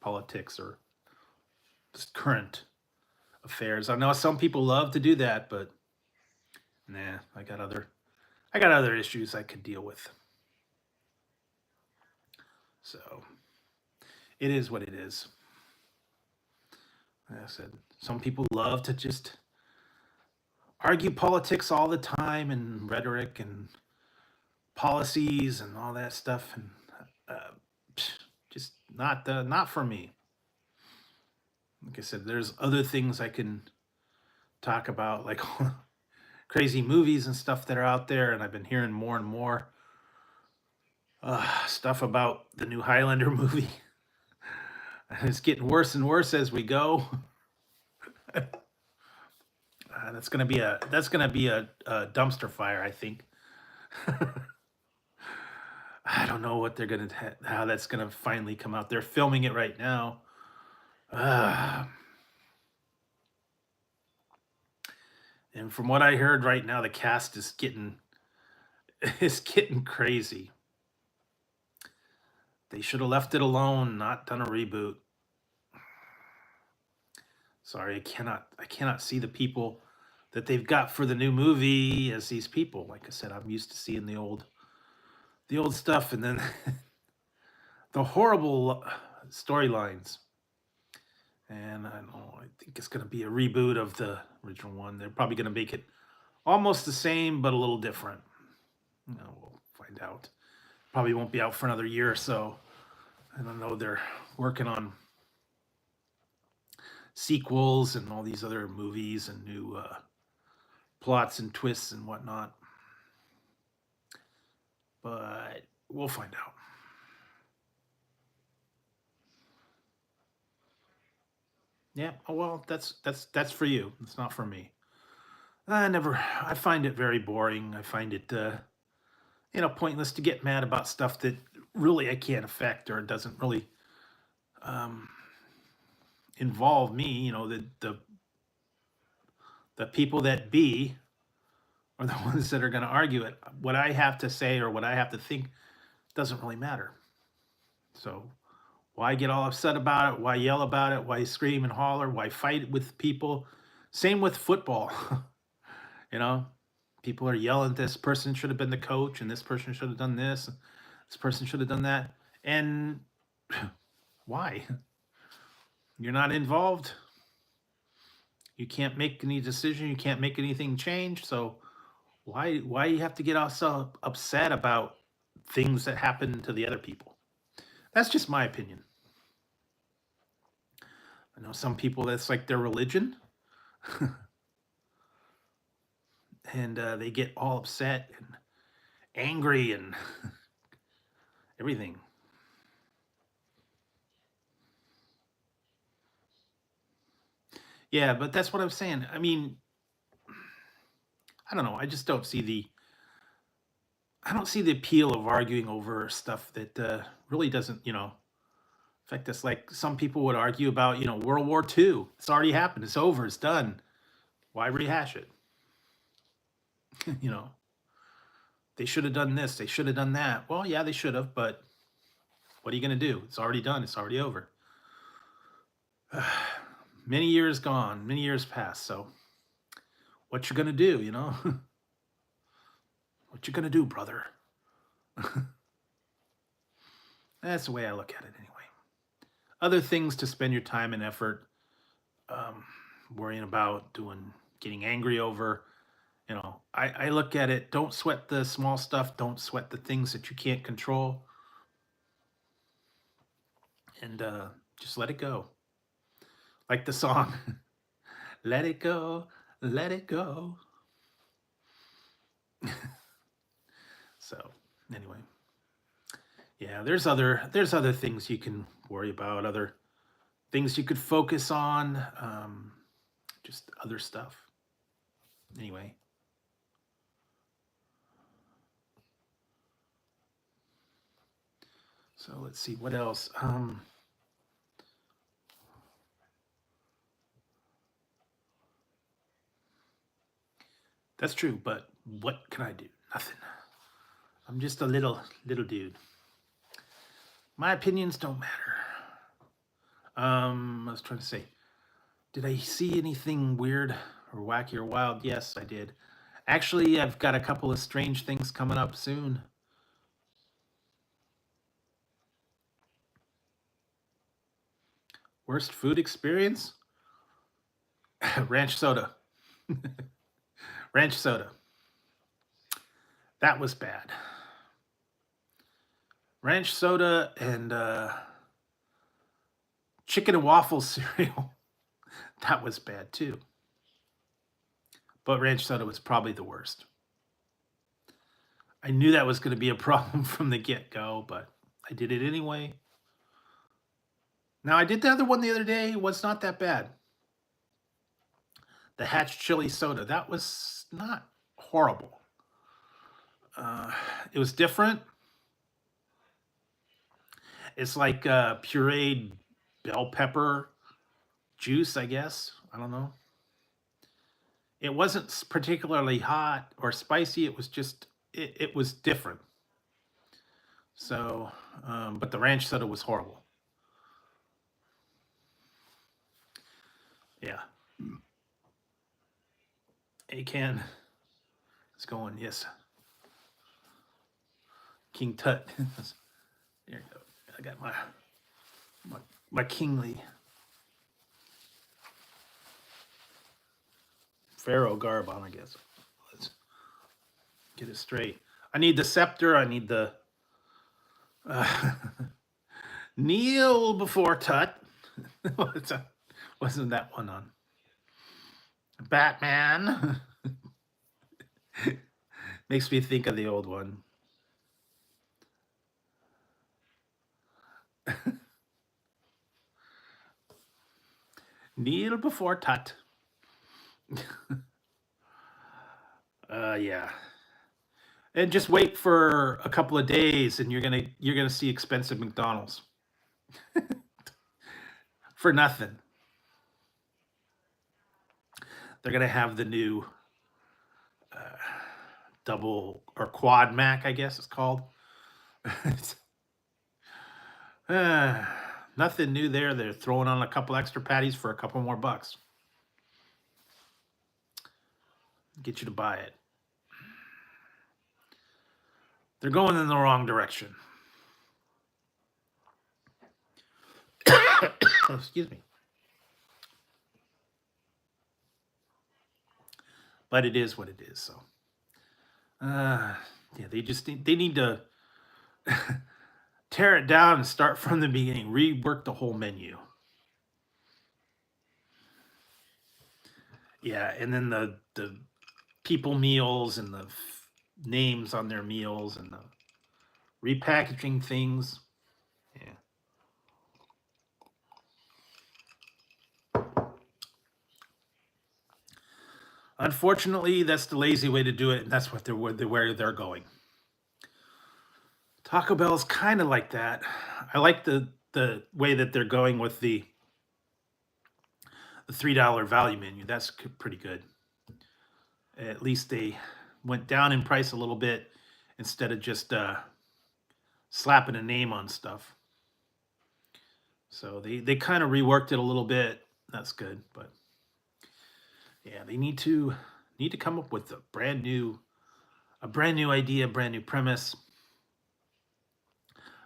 politics or just current affairs. I know some people love to do that, but nah, I got other issues I could deal with. So it is what it is. Like I said, some people love to just argue politics all the time and rhetoric and policies and all that stuff, and just not for me. Like I said, there's other things I can talk about, like crazy movies and stuff that are out there, and I've been hearing more and more stuff about the new Highlander movie. It's getting worse and worse as we go. That's gonna be a dumpster fire, I think. I don't know what they're gonna how that's gonna finally come out. They're filming it right now. And from what I heard right now, the cast is getting crazy. They should have left it alone, not done a reboot. Sorry, I cannot see the people that they've got for the new movie as these people. Like I said, I'm used to seeing the old stuff, and then the horrible storylines. And I don't know, I think it's going to be a reboot of the original one. They're probably going to make it almost the same, but a little different. We'll find out. Probably won't be out for another year or so. I don't know. They're working on sequels and all these other movies and new plots and twists and whatnot. But we'll find out. Yeah. Oh well, that's for you. It's not for me. I find it very boring. I find it pointless to get mad about stuff that really I can't affect or doesn't really involve me. The people that be are the ones that are going to argue it. What I have to say or what I have to think doesn't really matter. So why get all upset about it? Why yell about it? Why scream and holler? Why fight with people? Same with football. People are yelling, this person should have been the coach and this person should have done this person should have done that. And why? You're not involved. You can't make any decision. You can't make anything change. So why you have to get all so upset about things that happen to the other people? That's just my opinion. I know some people that's like their religion, and they get all upset and angry and everything. Yeah, but that's what I'm saying. I mean, I don't know. I just don't see the I don't see the appeal of arguing over stuff that really doesn't, affect us. Like some people would argue about, World War II. It's already happened. It's over. It's done. Why rehash it? you know, they should have done this. They should have done that. Well, yeah, they should have, but what are you going to do? It's already done. It's already over. Many years gone. Many years passed. So what you going to do, what you going to do, brother? That's the way I look at it anyway. Other things to spend your time and effort um, worrying about, getting angry over. I look at it, don't sweat the small stuff, don't sweat the things that you can't control, and just let it go. Like the song, let it go, let it go. So, anyway, yeah, there's other things you can worry about, other things you could focus on, just other stuff. Anyway, so let's see what else. That's true, but what can I do? Nothing. I'm just a little dude. My opinions don't matter. I was trying to say, did I see anything weird or wacky or wild? Yes, I did. Actually, I've got a couple of strange things coming up soon. Worst food experience? Ranch soda. Ranch soda. That was bad. Ranch soda and chicken and waffle cereal. That was bad too. But ranch soda was probably the worst. I knew that was going to be a problem from the get go, but I did it anyway. Now, I did the other one the other day. It was not that bad. The Hatch chili soda. That was not horrible. It was different. It's like pureed bell pepper juice, I guess. I don't know. It wasn't particularly hot or spicy. It was just, it was different. So, but the ranch soda was horrible. Yeah. A can is going, yes. King Tut. There you go. I got my kingly pharaoh garb on, I guess. Let's get it straight. I need the scepter. I need the kneel before Tut. Wasn't that one on Batman? Makes me think of the old one. Kneel before Tut. Yeah. And just wait for a couple of days, and you're gonna see expensive McDonald's for nothing. They're gonna have the new double or quad Mac, I guess it's called. Nothing new there. They're throwing on a couple extra patties for a couple more bucks. Get you to buy it. They're going in the wrong direction. Excuse me. but it is what it is. So, yeah, they need to tear it down and start from the beginning, rework the whole menu. Yeah, and then the people meals and the names on their meals and the repackaging things. Yeah. Unfortunately, that's the lazy way to do it, and that's what where they're going. Taco Bell's kind of like that. I like the way that they're going with the $3 value menu. That's pretty good. At least they went down in price a little bit instead of just slapping a name on stuff. So they kind of reworked it a little bit. That's good, but yeah, they need to come up with a brand new idea, brand new premise.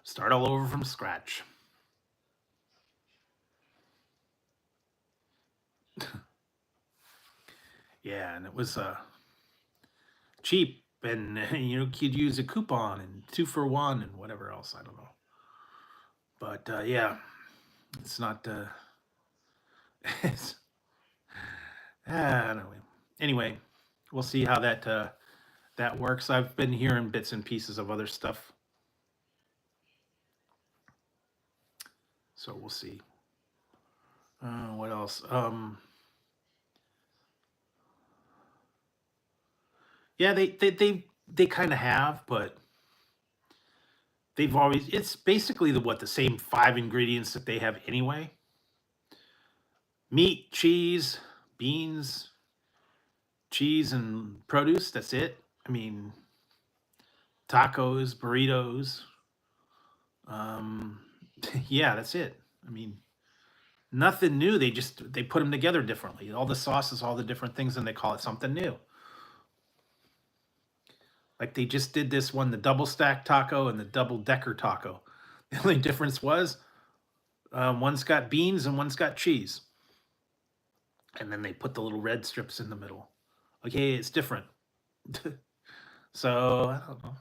Start all over from scratch. Yeah, and it was cheap, and you could use a coupon and 2 for 1 and whatever else. I don't know, but yeah, it's not. It's, I don't know. Anyway, we'll see how that works. I've been hearing bits and pieces of other stuff, so we'll see. What else? Yeah, they kind of have, but they've always, it's basically the same 5 ingredients that they have anyway. Meat, cheese, beans, cheese, and produce. That's it. I mean, tacos, burritos. Um, yeah, that's it. I mean, nothing new. They put them together differently. All the sauces, all the different things, and they call it something new. Like they just did this one, the double stack taco and the double decker taco. The only difference was one's got beans and one's got cheese. And then they put the little red strips in the middle. Okay, it's different. So, I don't know.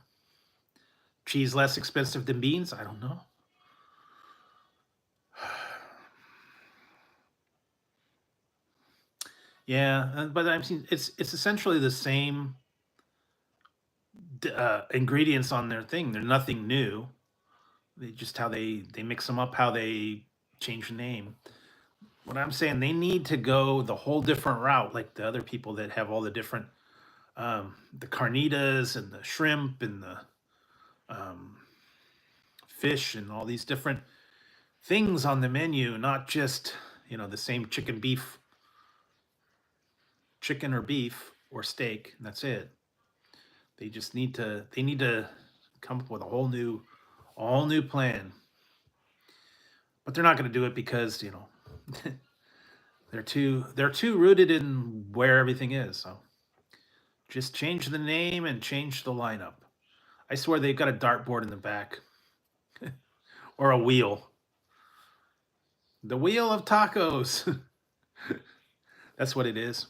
Cheese less expensive than beans? I don't know. Yeah, but I'm seeing it's essentially the same ingredients on their thing. They're nothing new. They just how they mix them up, how they change the name. What I'm saying, they need to go the whole different route, like the other people that have all the different the carnitas and the shrimp and the fish and all these different things on the menu, not just the same chicken or beef or steak. And that's it. They just need to come up with a all new plan. But they're not going to do it because they're too rooted in where everything is. So just change the name and change the lineup. I swear they've got a dartboard in the back or a wheel. The wheel of tacos. That's what it is.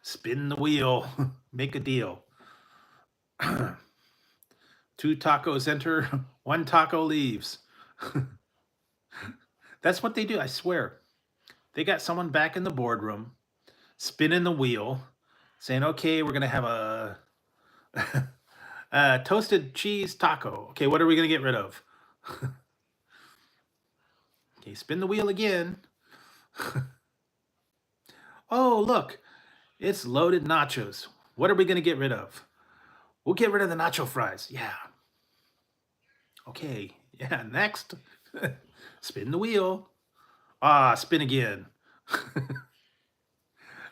Spin the wheel. Make a deal. 2 tacos enter, 1 taco leaves. That's what they do, I swear. They got someone back in the boardroom spinning the wheel, saying, okay, we're going to have a toasted cheese taco. Okay, what are we going to get rid of? Okay, spin the wheel again. Oh, look, it's loaded nachos. What are we going to get rid of? We'll get rid of the nacho fries. Yeah. Okay. Yeah, next. Spin the wheel. Ah, spin again.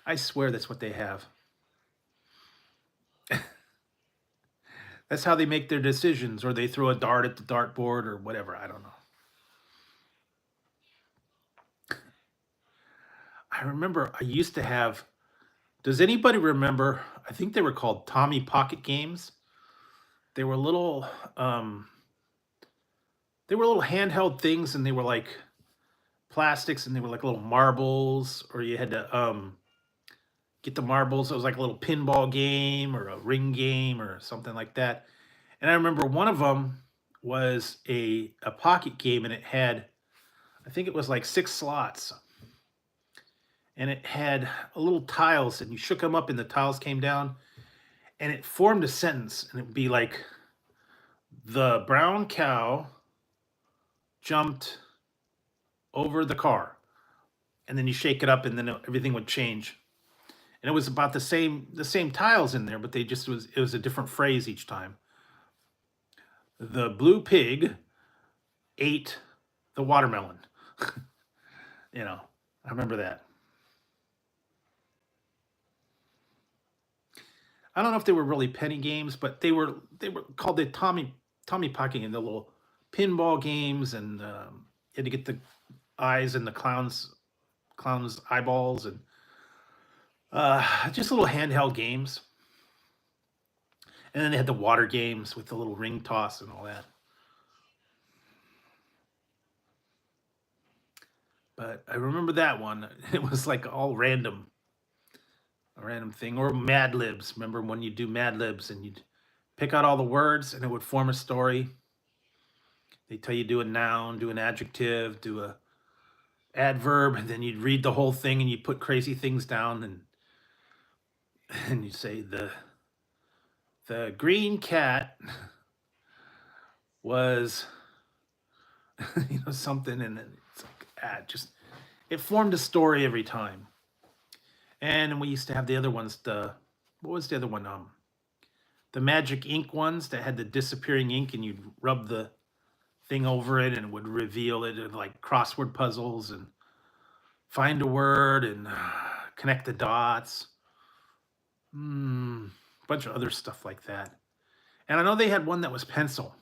I swear that's what they have. That's how they make their decisions, or they throw a dart at the dartboard or whatever. I don't know. I remember I used to have. Does anybody remember? I think they were called Tommy Pocket games. They were little. They were little handheld things, and they were like plastics, and they were like little marbles, or you had to get the marbles. It was like a little pinball game or a ring game or something like that. And I remember one of them was a pocket game, and it had, I think it was like 6 slots, and it had a little tiles, and you shook them up and the tiles came down, and it formed a sentence, and it would be like, the brown cow jumped over the car, and then you shake it up and then everything would change. And it was about the same tiles in there, but it was a different phrase each time. The blue pig ate the watermelon. You know, I remember that. I don't know if they were really penny games, but they were called the Tommy Pocket and the little pinball games, and you had to get the eyes and the clowns eyeballs, and just little handheld games. And then they had the water games with the little ring toss and all that. But I remember that one. It was like all random, a random thing. Or Mad Libs. Remember when you do Mad Libs and you'd pick out all the words and it would form a story? They tell you do a noun, do an adjective, do a adverb, and then you'd read the whole thing and you put crazy things down, and you say the green cat was something, and then it's like just it formed a story every time. And we used to have the other ones. What was the other one? The magic ink ones that had the disappearing ink, and you'd rub the thing over it, and it would reveal it, like crossword puzzles and find a word and connect the dots. Bunch of other stuff like that. And I know they had one that was pencil.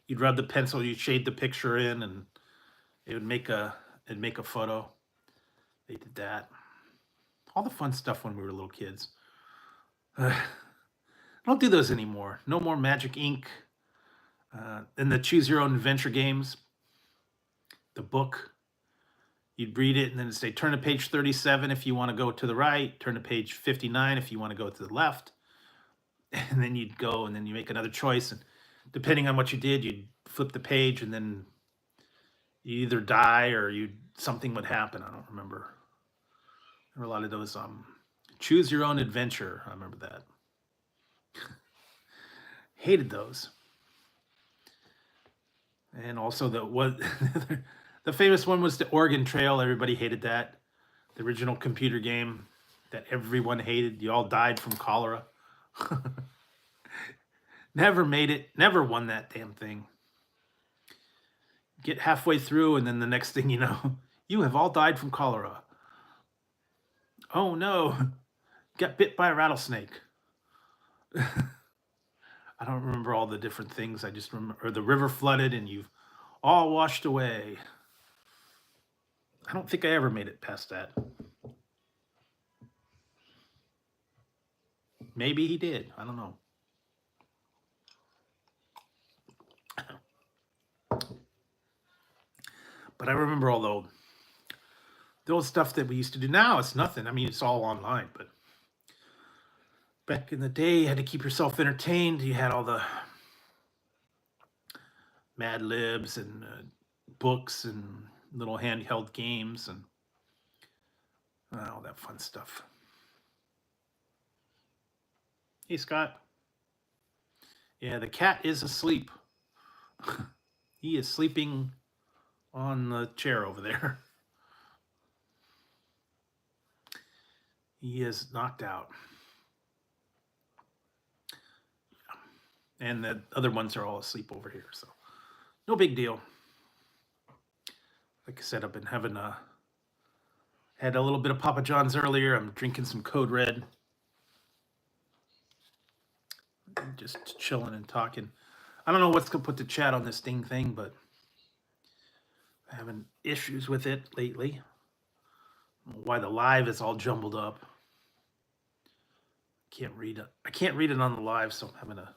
You'd rub the pencil, you'd shade the picture in, and it'd make a photo. They did that. All the fun stuff when we were little kids. I don't do those anymore. No more Magic Ink. And the Choose Your Own Adventure games. The book. You'd read it and then it'd say, turn to page 37 if you want to go to the right. Turn to page 59 if you want to go to the left. And then you'd go and then you make another choice. And depending on what you did, you'd flip the page and then you either die or something would happen. I don't remember. There were a lot of those Choose Your Own Adventure. I remember that. Hated those. And also the famous one was the Oregon Trail. Everybody hated that. The original computer game that everyone hated. You all died from cholera. Never made it. Never won that damn thing. Get halfway through, and then the next thing you know, you have all died from cholera. Oh no, got bit by a rattlesnake. I don't remember all the different things. I just remember, or the river flooded and you've all washed away. I don't think I ever made it past that. Maybe he did. I don't know. But I remember all the old stuff that we used to do. Now it's nothing. I mean, it's all online. But back in the day, you had to keep yourself entertained. You had all the Mad Libs and books and little handheld games and all that fun stuff. Hey, Scott. Yeah, the cat is asleep. He is sleeping on the chair over there. He is knocked out. And the other ones are all asleep over here, so no big deal. Like I said, I've been having had a little bit of Papa John's earlier. I'm drinking some Code Red. Just chilling and talking. I don't know what's going to put the chat on this thing, but I'm having issues with it lately. I don't know why the live is all jumbled up. Can't read it. I can't read it on the live, so I'm gonna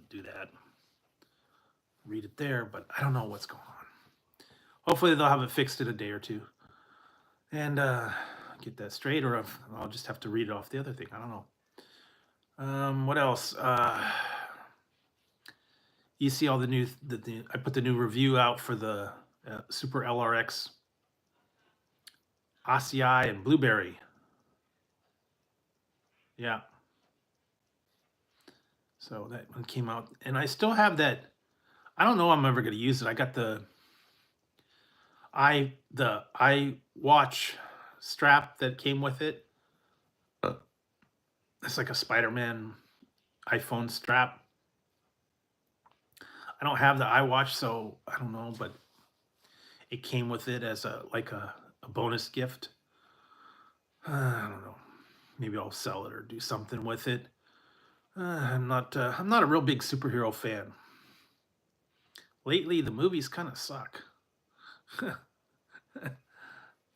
do that. Read it there, but I don't know what's going on. Hopefully they'll have it fixed in a day or two. and get that straight, or if I'll just have to read it off the other thing. I don't know. What else? You see all the new. I put the new review out for the Super LRX Acai and Blueberry. Yeah. So that one came out, and I still have that. I don't know. I'm ever going to use it. I got the iWatch strap that came with it. It's like a Spider-Man iPhone strap. I don't have the iWatch, so I don't know, but it came with it as a bonus gift. I don't know. Maybe I'll sell it or do something with it. I'm not a real big superhero fan. Lately, the movies kind of suck.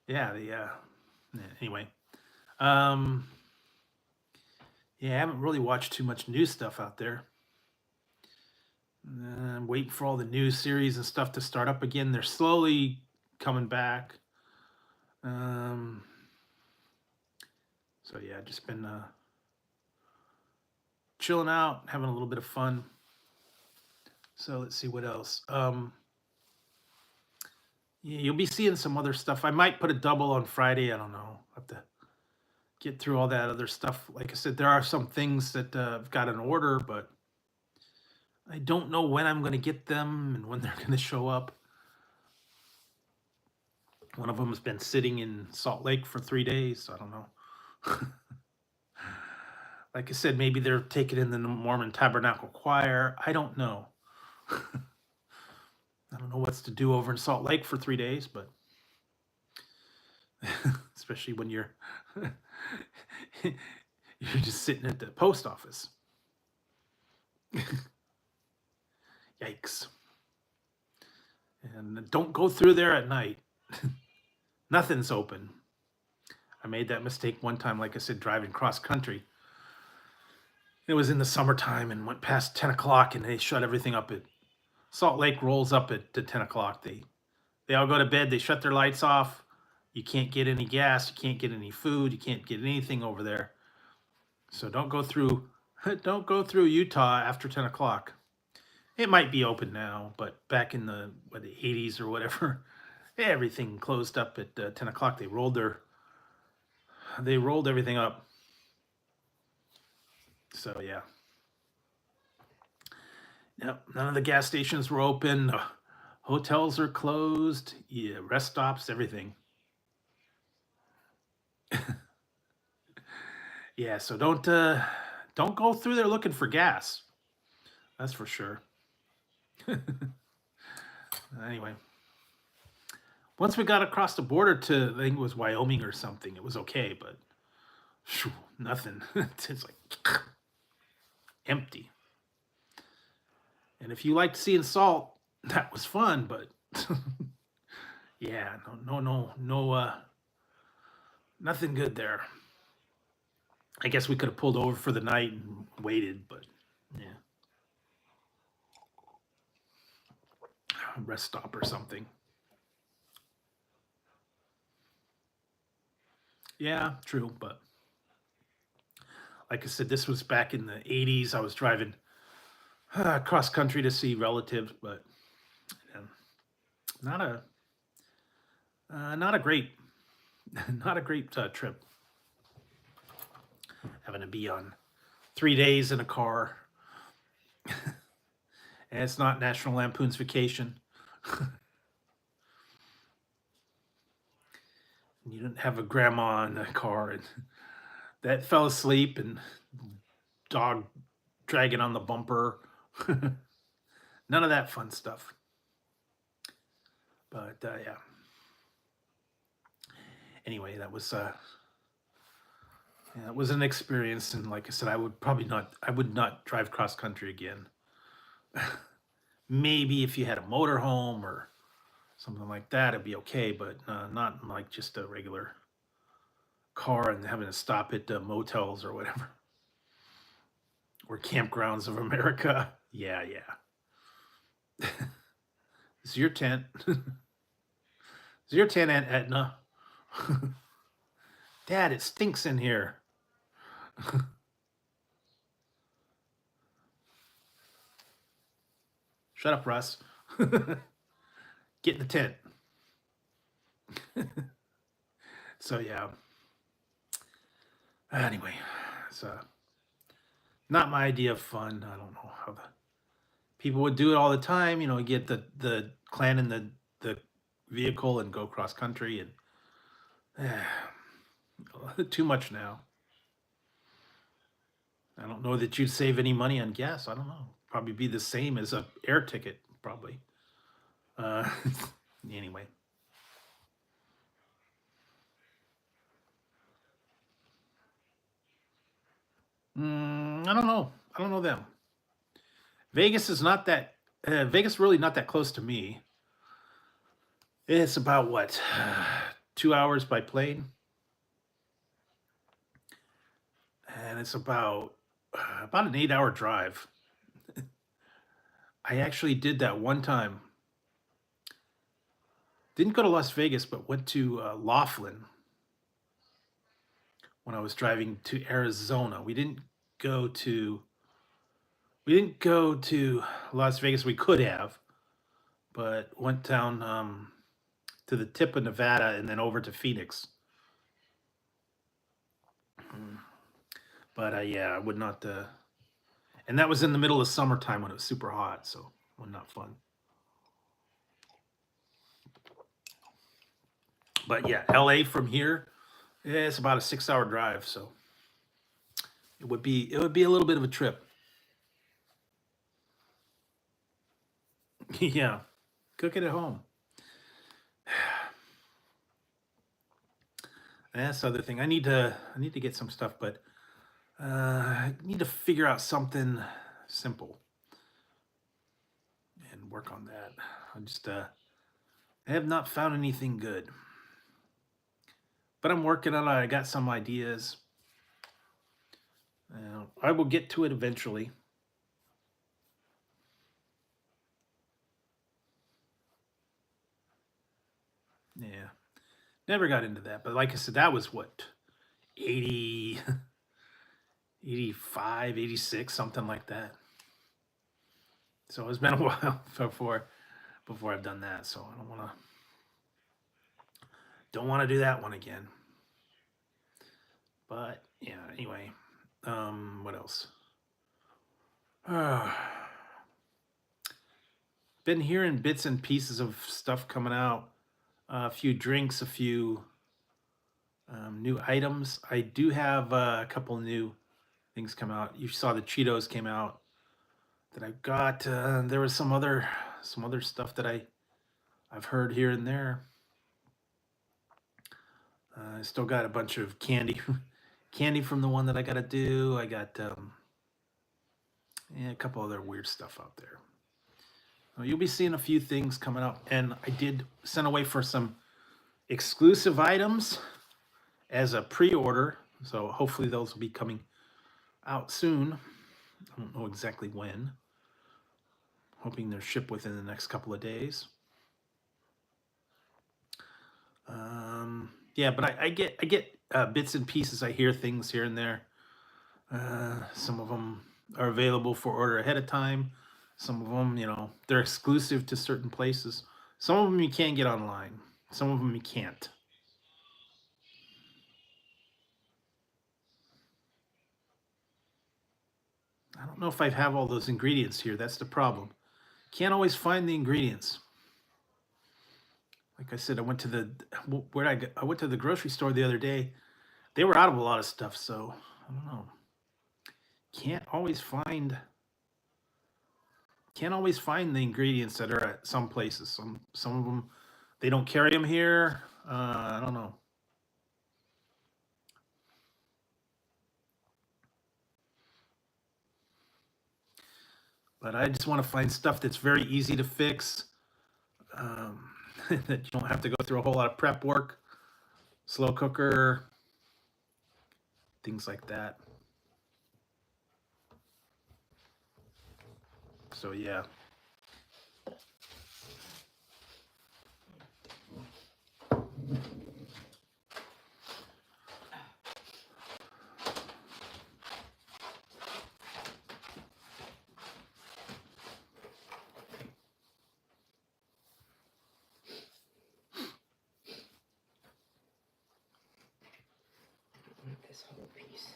Yeah, anyway. Yeah, I haven't really watched too much new stuff out there. I'm waiting for all the new series and stuff to start up again. They're slowly coming back. So yeah, just been chilling out, having a little bit of fun. So let's see what else. Yeah, you'll be seeing some other stuff. I might put a double on Friday. I don't know. I'll have to get through all that other stuff. Like I said, there are some things that I've got an order, but I don't know when I'm going to get them and when they're going to show up. One of them has been sitting in Salt Lake for 3 days. So I don't know. Like I said, maybe they're taking in the Mormon Tabernacle Choir. I don't know. I don't know what's to do over in Salt Lake for 3 days, but especially when you're just sitting at the post office. Yikes. And don't go through there at night. Nothing's open. I made that mistake one time, like I said, driving cross country. It was in the summertime and went past 10 o'clock and they shut everything up at Salt Lake rolls up at 10 o'clock. They all go to bed. They shut their lights off. You can't get any gas. You can't get any food. You can't get anything over there. So don't go through Utah after 10 o'clock. It might be open now, but back in the 80s or whatever, everything closed up at 10 o'clock. They rolled everything up. So yeah. Yep, none of the gas stations were open. Hotels are closed. Yeah, rest stops, everything. Yeah, so don't go through there looking for gas. That's for sure. Anyway, once we got across the border to, I think it was Wyoming or something, it was okay, but nothing. It's like empty. And if you liked seeing salt, that was fun, but yeah, no, nothing good there. I guess we could have pulled over for the night and waited, but yeah. Rest stop or something. Yeah, true, but like I said, this was back in the 80s. I was driving cross country to see relatives, but not a great trip. Having to be on 3 days in a car, and it's not National Lampoon's Vacation. You didn't have a grandma in the car and that fell asleep and dog dragging on the bumper. None of that fun stuff. But yeah. Anyway, that was it was an experience, and like I said, I would not drive cross country again. Maybe if you had a motorhome or something like that, it'd be okay, but not like just a regular car and having to stop at motels or whatever. Or campgrounds of America. Yeah. It's your tent. It's your tent, Aunt Etna. Dad, it stinks in here. Shut up, Russ. Get in the tent. So yeah. Anyway, it's not my idea of fun. I don't know how the people would do it all the time. You know, get the clan in the vehicle and go cross country, and too much now. I don't know that you'd save any money on gas. I don't know. Probably be the same as a air ticket, probably. Uh, anyway. I don't know. I don't know them. Vegas is not that. Vegas really not that close to me. It's about what, 2 hours by plane, and it's about an 8-hour drive. I actually did that one time. Didn't go to Las Vegas, but went to Laughlin when I was driving to Arizona. Go to we didn't go to Las Vegas. We could have, but went down to the tip of Nevada and then over to Phoenix. But yeah, I would not. And that was in the middle of summertime when it was super hot, so was not fun. But yeah, LA from here, it's about a 6-hour drive, so it would be a little bit of a trip. Yeah, cook it at home. That's the other thing. I need to get some stuff, but I need to figure out something simple and work on that. I have not found anything good, but I'm working on it. I got some ideas. I will get to it eventually. Yeah, never got into that, but like I said, that was what, 80, 85, 86, something like that. So it's been a while before I've done that. So I don't want to do that one again. But yeah, anyway, what else? Been hearing bits and pieces of stuff coming out. A few drinks, a few new items. I do have a couple new things come out. You saw the Cheetos came out that I got. There was some other stuff that I've heard here and there. I still got a bunch of candy candy from the one that I got to do. I got a couple other weird stuff out there. You'll be seeing a few things coming up, and I did send away for some exclusive items as a pre-order, so hopefully those will be coming out soon. I don't know exactly when. Hoping they're shipped within the next couple of days. Yeah, but I get bits and pieces. I hear things here and there. Some of them are available for order ahead of time. Some of them, they're exclusive to certain places. Some of them you can get online. Some of them you can't. I don't know if I have all those ingredients here. That's the problem. Can't always find the ingredients. Like I said, I went to the grocery store the other day. They were out of a lot of stuff, so I don't know. Can't always find the ingredients that are at some places. Some of them, they don't carry them here. I don't know. But I just want to find stuff that's very easy to fix, that you don't have to go through a whole lot of prep work, slow cooker, things like that. So yeah. this whole piece.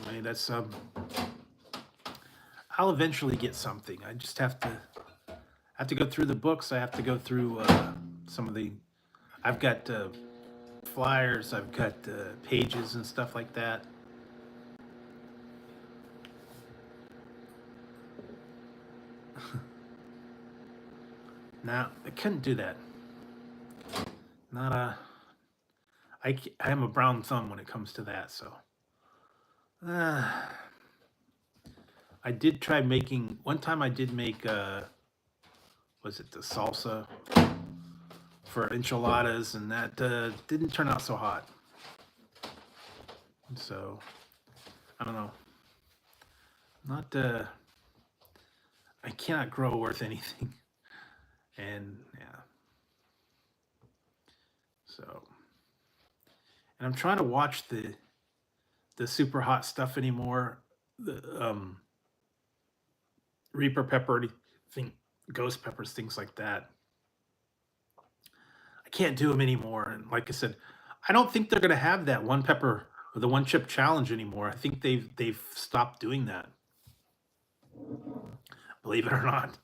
Anyway, that's I'll eventually get something. I just have to go through the books. I have to go through some of the. I've got flyers. I've got pages and stuff like that. Now I couldn't do that. Not a. I am a brown thumb when it comes to that. So. I did try making one time. I did make was it the salsa for enchiladas, and that didn't turn out so hot. So I don't know. Not I cannot grow worth anything, and yeah. So, and I'm trying to watch the super hot stuff anymore. The Reaper pepper, thing, ghost peppers, things like that. I can't do them anymore. And like I said, I don't think they're going to have that one pepper or the one chip challenge anymore. I think they've stopped doing that. Believe it or not.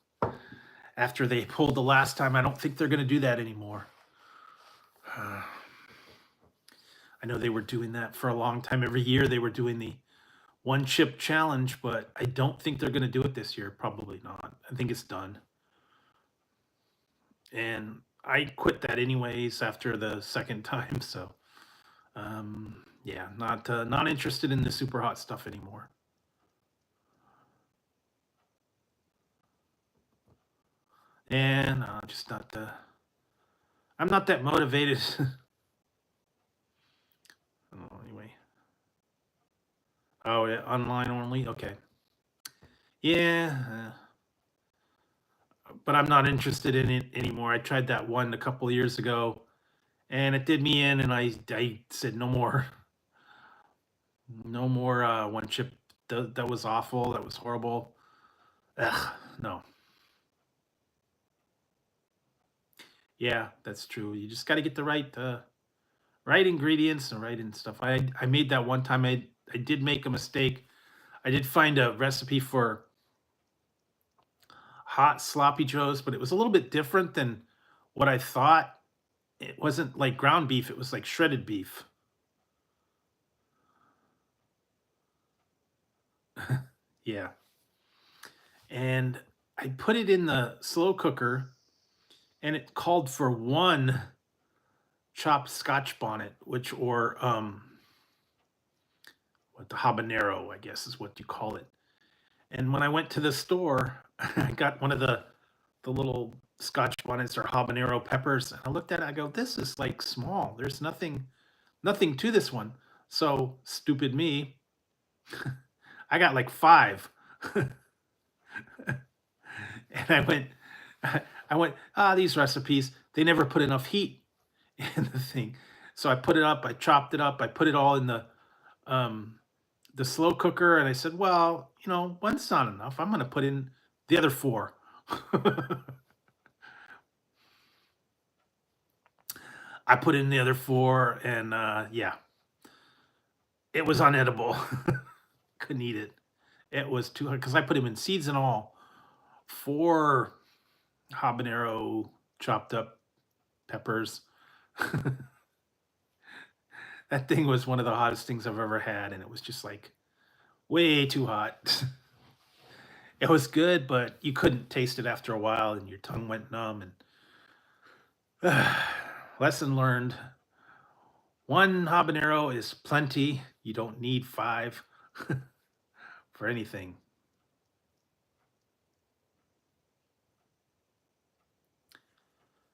After they pulled the last time, I don't think they're going to do that anymore. I know they were doing that for a long time. Every year they were doing the one chip challenge, but I don't think they're going to do it this year. Probably not. I think it's done. And I quit that anyways after the second time. So, yeah, not interested in the super hot stuff anymore. And just not I'm not that motivated. Oh, anyway. Oh, yeah, online only. Okay. Yeah, but I'm not interested in it anymore. I tried that one a couple of years ago, and it did me in, and I said no more, no more one chip. That was awful. That was horrible. Ugh, no. Yeah, that's true. You just got to get the right ingredients and right and stuff. I made that one time. I did make a mistake. I did find a recipe for hot sloppy joes, but it was a little bit different than what I thought. It wasn't like ground beef, it was like shredded beef. Yeah. And I put it in the slow cooker, and it called for one chopped scotch bonnet, which or what the habanero, I guess is what you call it. And when I went to the store, I got one of the little scotch bonnets or habanero peppers, and I looked at it, I go, this is like small. There's nothing to this one. So stupid me, I got like five. And I went, these recipes, they never put enough heat in the thing. So I put it up, I chopped it up, I put it all in the slow cooker, and I said, well, one's not enough. I'm gonna put in the other four. I put in the other four, and yeah, it was unedible. Couldn't eat it. It was too hard because I put them in seeds and all. Four habanero chopped up peppers. That thing was one of the hottest things I've ever had, and it was just like way too hot. It was good, but you couldn't taste it after a while, and your tongue went numb. And lesson learned: one habanero is plenty. You don't need five for anything.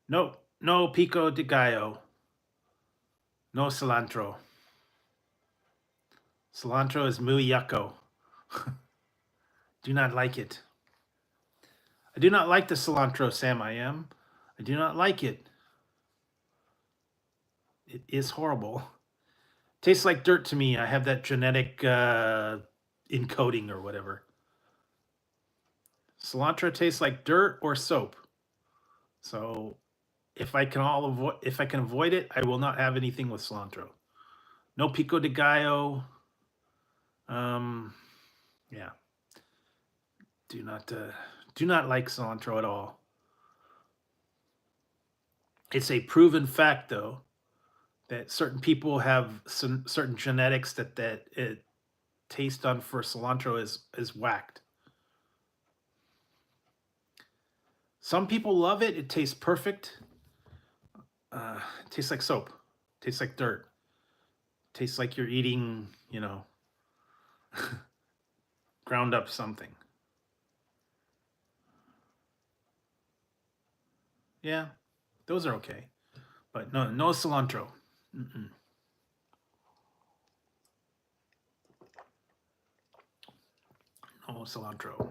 No pico de gallo. No cilantro. Cilantro is muy yucco. Do not like it. I do not like the cilantro, Sam. I do not like it. It is horrible. Tastes like dirt to me. I have that genetic in coating or whatever. Cilantro tastes like dirt or soap. So if I can avoid it, I will not have anything with cilantro. No pico de gallo. Um, yeah, do not like cilantro at all. It's a proven fact, though, that certain people have certain genetics that taste on for cilantro is whacked. Some people love it. It tastes perfect. It tastes like soap. It tastes like dirt. It tastes like you're eating, ground up something. Yeah, those are okay, but no cilantro. Mm-mm. No cilantro.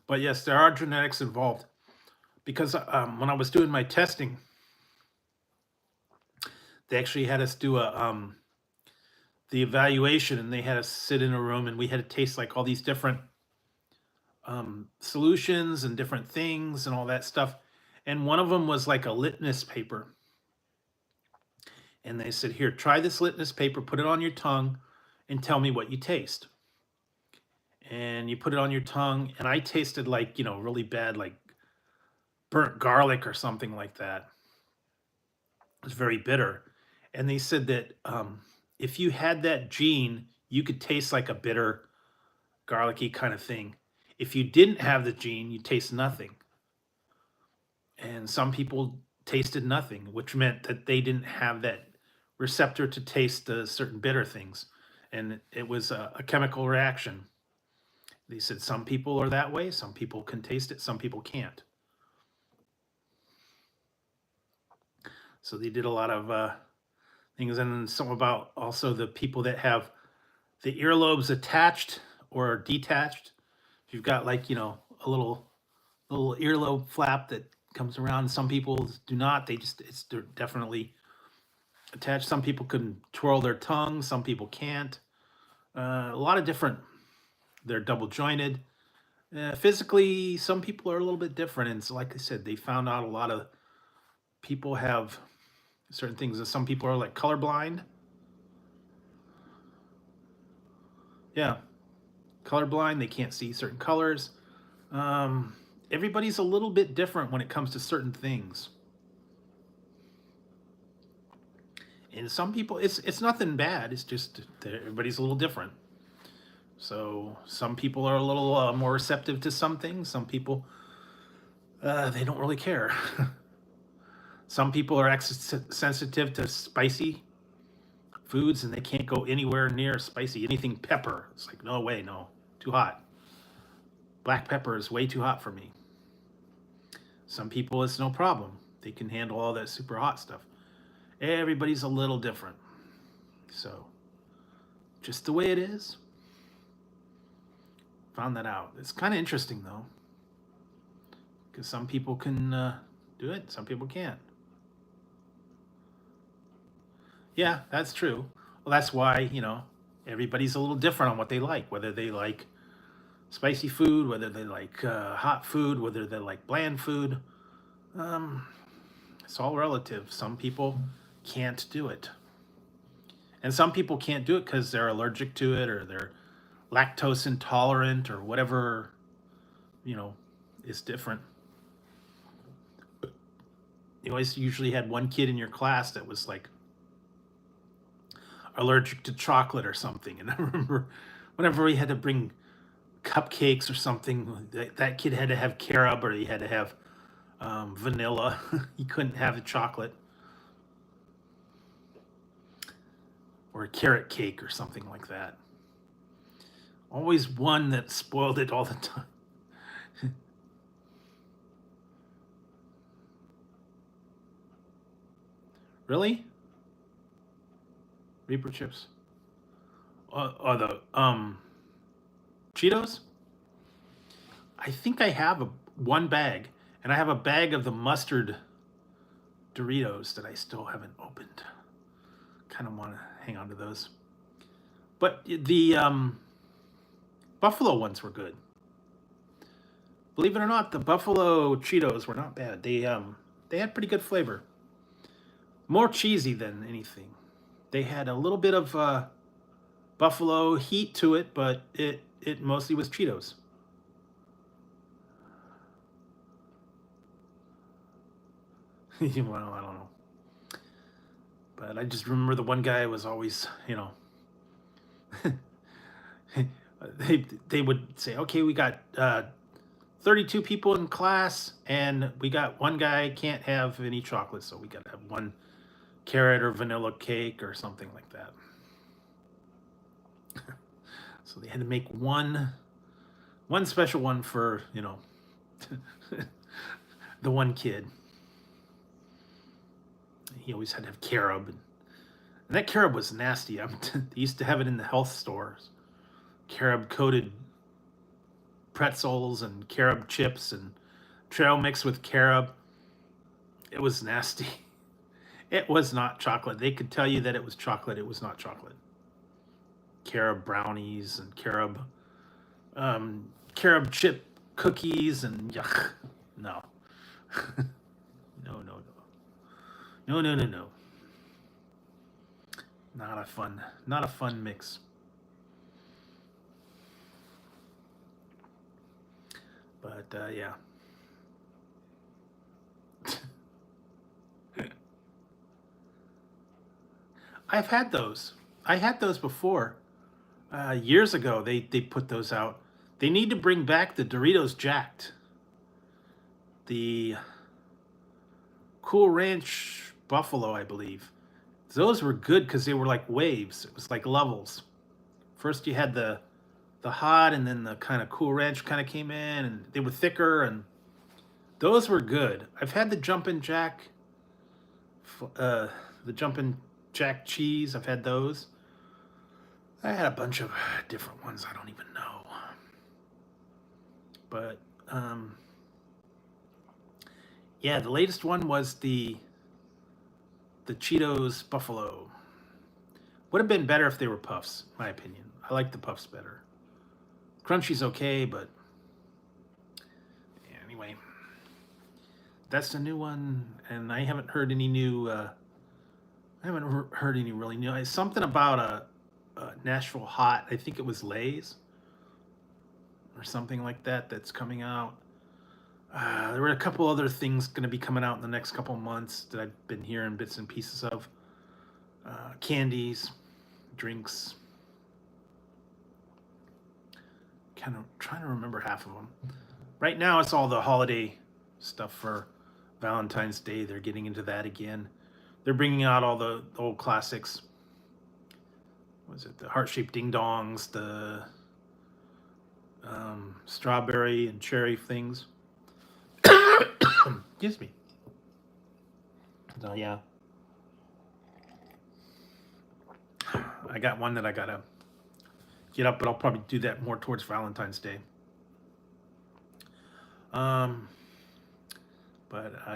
But yes, there are genetics involved because when I was doing my testing, they actually had us do the evaluation, and they had us sit in a room, and we had to taste like all these different solutions and different things and all that stuff. And one of them was like a litmus paper. And they said, here, try this litmus paper, put it on your tongue, and tell me what you taste. And you put it on your tongue, and I tasted like, really bad, like burnt garlic or something like that. It was very bitter. And they said that if you had that gene, you could taste like a bitter, garlicky kind of thing. If you didn't have the gene, you taste nothing. And some people tasted nothing, which meant that they didn't have that receptor to taste the certain bitter things. And it was a chemical reaction. They said some people are that way, some people can taste it, some people can't. So they did a lot of things, and some about also the people that have the earlobes attached or detached. If you've got like a little earlobe flap that comes around, some people do not. They're definitely attached. Some people can twirl their tongue, some people can't. A lot of different. They're double jointed. Physically, some people are a little bit different, and so, like I said, they found out a lot of people have certain things. Some people are like colorblind. Yeah, colorblind. They can't see certain colors. Um, Everybody's a little bit different when it comes to certain things. And some people, it's nothing bad. It's just that everybody's a little different. So some people are a little more receptive to some things. Some people they don't really care. Some people are sensitive to spicy foods, and they can't go anywhere near spicy. Anything pepper, it's like no way, no, too hot. Black pepper is way too hot for me. Some people it's no problem. They can handle all that super hot stuff. Everybody's a little different. So just the way it is. Found that out. It's kind of interesting though, because some people can do it, some people can't. Yeah, that's true. Well, that's why everybody's a little different on what they like. Whether they like spicy food, whether they like hot food, whether they like bland food. Um, it's all relative. Some people can't do it, and some people can't do it because they're allergic to it, or they're lactose intolerant, or whatever you know is different. You always usually had one kid in your class that was like allergic to chocolate or something. And I remember whenever we had to bring cupcakes or something, that kid had to have carob, or he had to have vanilla. He couldn't have the chocolate, or a carrot cake or something like that. Always one that spoiled it all the time. Really? Reaper chips? Or the Cheetos? I think I have one bag, and I have a bag of the mustard Doritos that I still haven't opened. kind of want to hang on to those. But the Buffalo ones were good. Believe it or not, the Buffalo Cheetos were not bad. They had pretty good flavor. More cheesy than anything. They had a little bit of buffalo heat to it, but it mostly was Cheetos. Well, I don't know. But I just remember the one guy was always, they would say, okay, we got 32 people in class, and we got one guy can't have any chocolate, so we got to have one carrot or vanilla cake or something like that. So they had to make one special one for, the one kid. He always had to have carob, and that carob was nasty. They used to have it in the health stores. Carob coated pretzels and carob chips and trail mix with carob. It was nasty. It was not chocolate. They could tell you that it was chocolate. It was not chocolate. Carob brownies and carob chip cookies and yuck. No. No. Not a fun mix. But yeah. I've had those. I had those before. Years ago, they put those out. They need to bring back the Doritos Jacked. The Cool Ranch Buffalo, I believe. Those were good because they were like waves. It was like levels. First you had the hot, and then the kind of Cool Ranch kind of came in, and they were thicker, and those were good. I've had the Jumpin' Jack cheese. I've had those. I had a bunch of different ones. I don't even know. But yeah, the latest one was the Cheetos Buffalo. Would have been better if they were puffs, in my opinion. I like the puffs better. Crunchy's okay, but anyway, that's the new one, and I haven't heard any new. I haven't heard any really new. Something about a Nashville Hot. I think it was Lay's or something like that that's coming out. There were a couple other things going to be coming out in the next couple months that I've been hearing bits and pieces of. Candies, drinks. Kind of trying to remember half of them. Right now, it's all the holiday stuff for Valentine's Day. They're getting into that again. They're bringing out all the old classics. What was it? The heart-shaped ding-dongs, the strawberry and cherry things. Excuse me. So yeah, I got one that I gotta get up, but I'll probably do that more towards Valentine's Day. But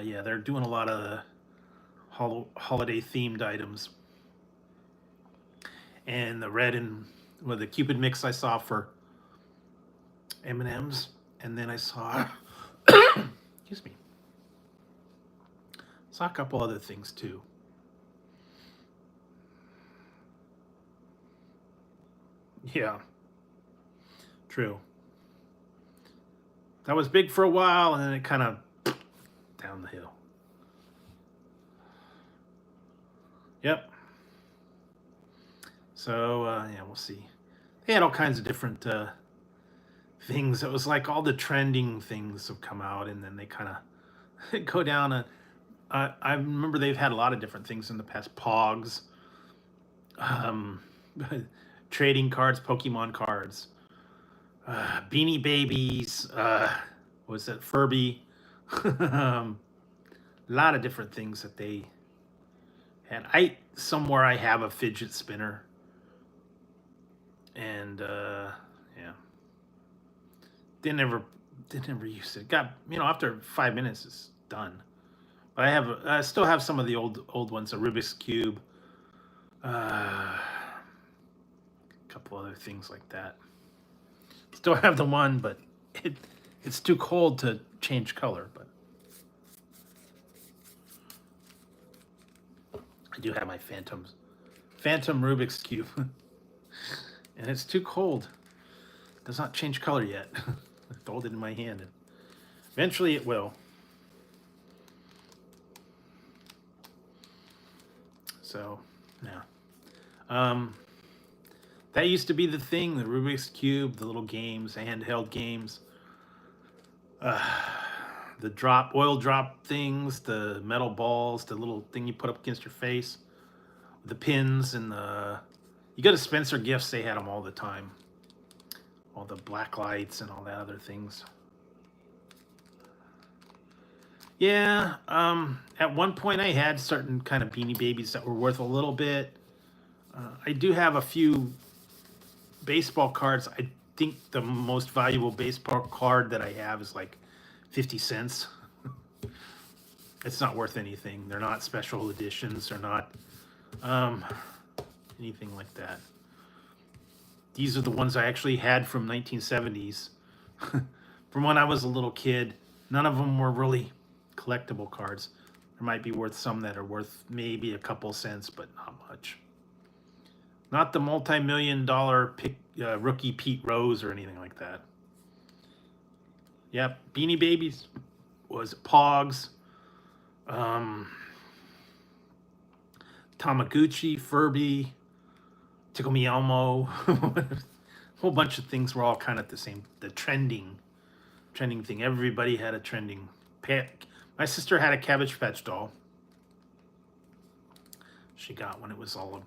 yeah, they're doing a lot of the holiday themed items, and the red and the Cupid mix I saw for M&Ms, and then I saw excuse me, saw a couple other things too. Yeah, true. That was big for a while, and then it kind of down the hill. Yep. So yeah, we'll see. They had all kinds of different things. It was like all the trending things have come out, and then they kind of go down. I remember they've had a lot of different things in the past. Pogs, trading cards, Pokemon cards, Beanie Babies. Was that Furby? A lot of different things that they had. Somewhere I have a fidget spinner, and yeah, they never used it. Got after 5 minutes it's done. But I still have some of the old ones, a Rubik's Cube, A couple other things like that. Still have the one, but it's too cold to change color. But I do have my Phantom Rubik's Cube, and it's too cold. It does not change color yet. I hold it in my hand, and eventually it will. So, yeah. That used to be the thing, the Rubik's Cube, the little games, the handheld games. The oil drop things, the metal balls, the little thing you put up against your face, the pins, and you go to Spencer Gifts, they had them all the time. All the black lights and all that other things. Yeah, at one point I had certain kind of Beanie Babies that were worth a little bit. I do have a few baseball cards. I think the most valuable baseball card that I have is like 50 cents. It's not worth anything. They're not special editions. They're not anything like that. These are the ones I actually had from 1970s. From when I was a little kid. None of them were really collectible cards. There might be worth some that are worth maybe a couple cents, but not much. Not the multi-million-dollar rookie Pete Rose or anything like that. Yep, Beanie Babies was Pogs, Tamagotchi, Furby, Tickle Me Elmo. A whole bunch of things were all kind of the trending thing. Everybody had a trending. My sister had a Cabbage Patch doll. She got when it was all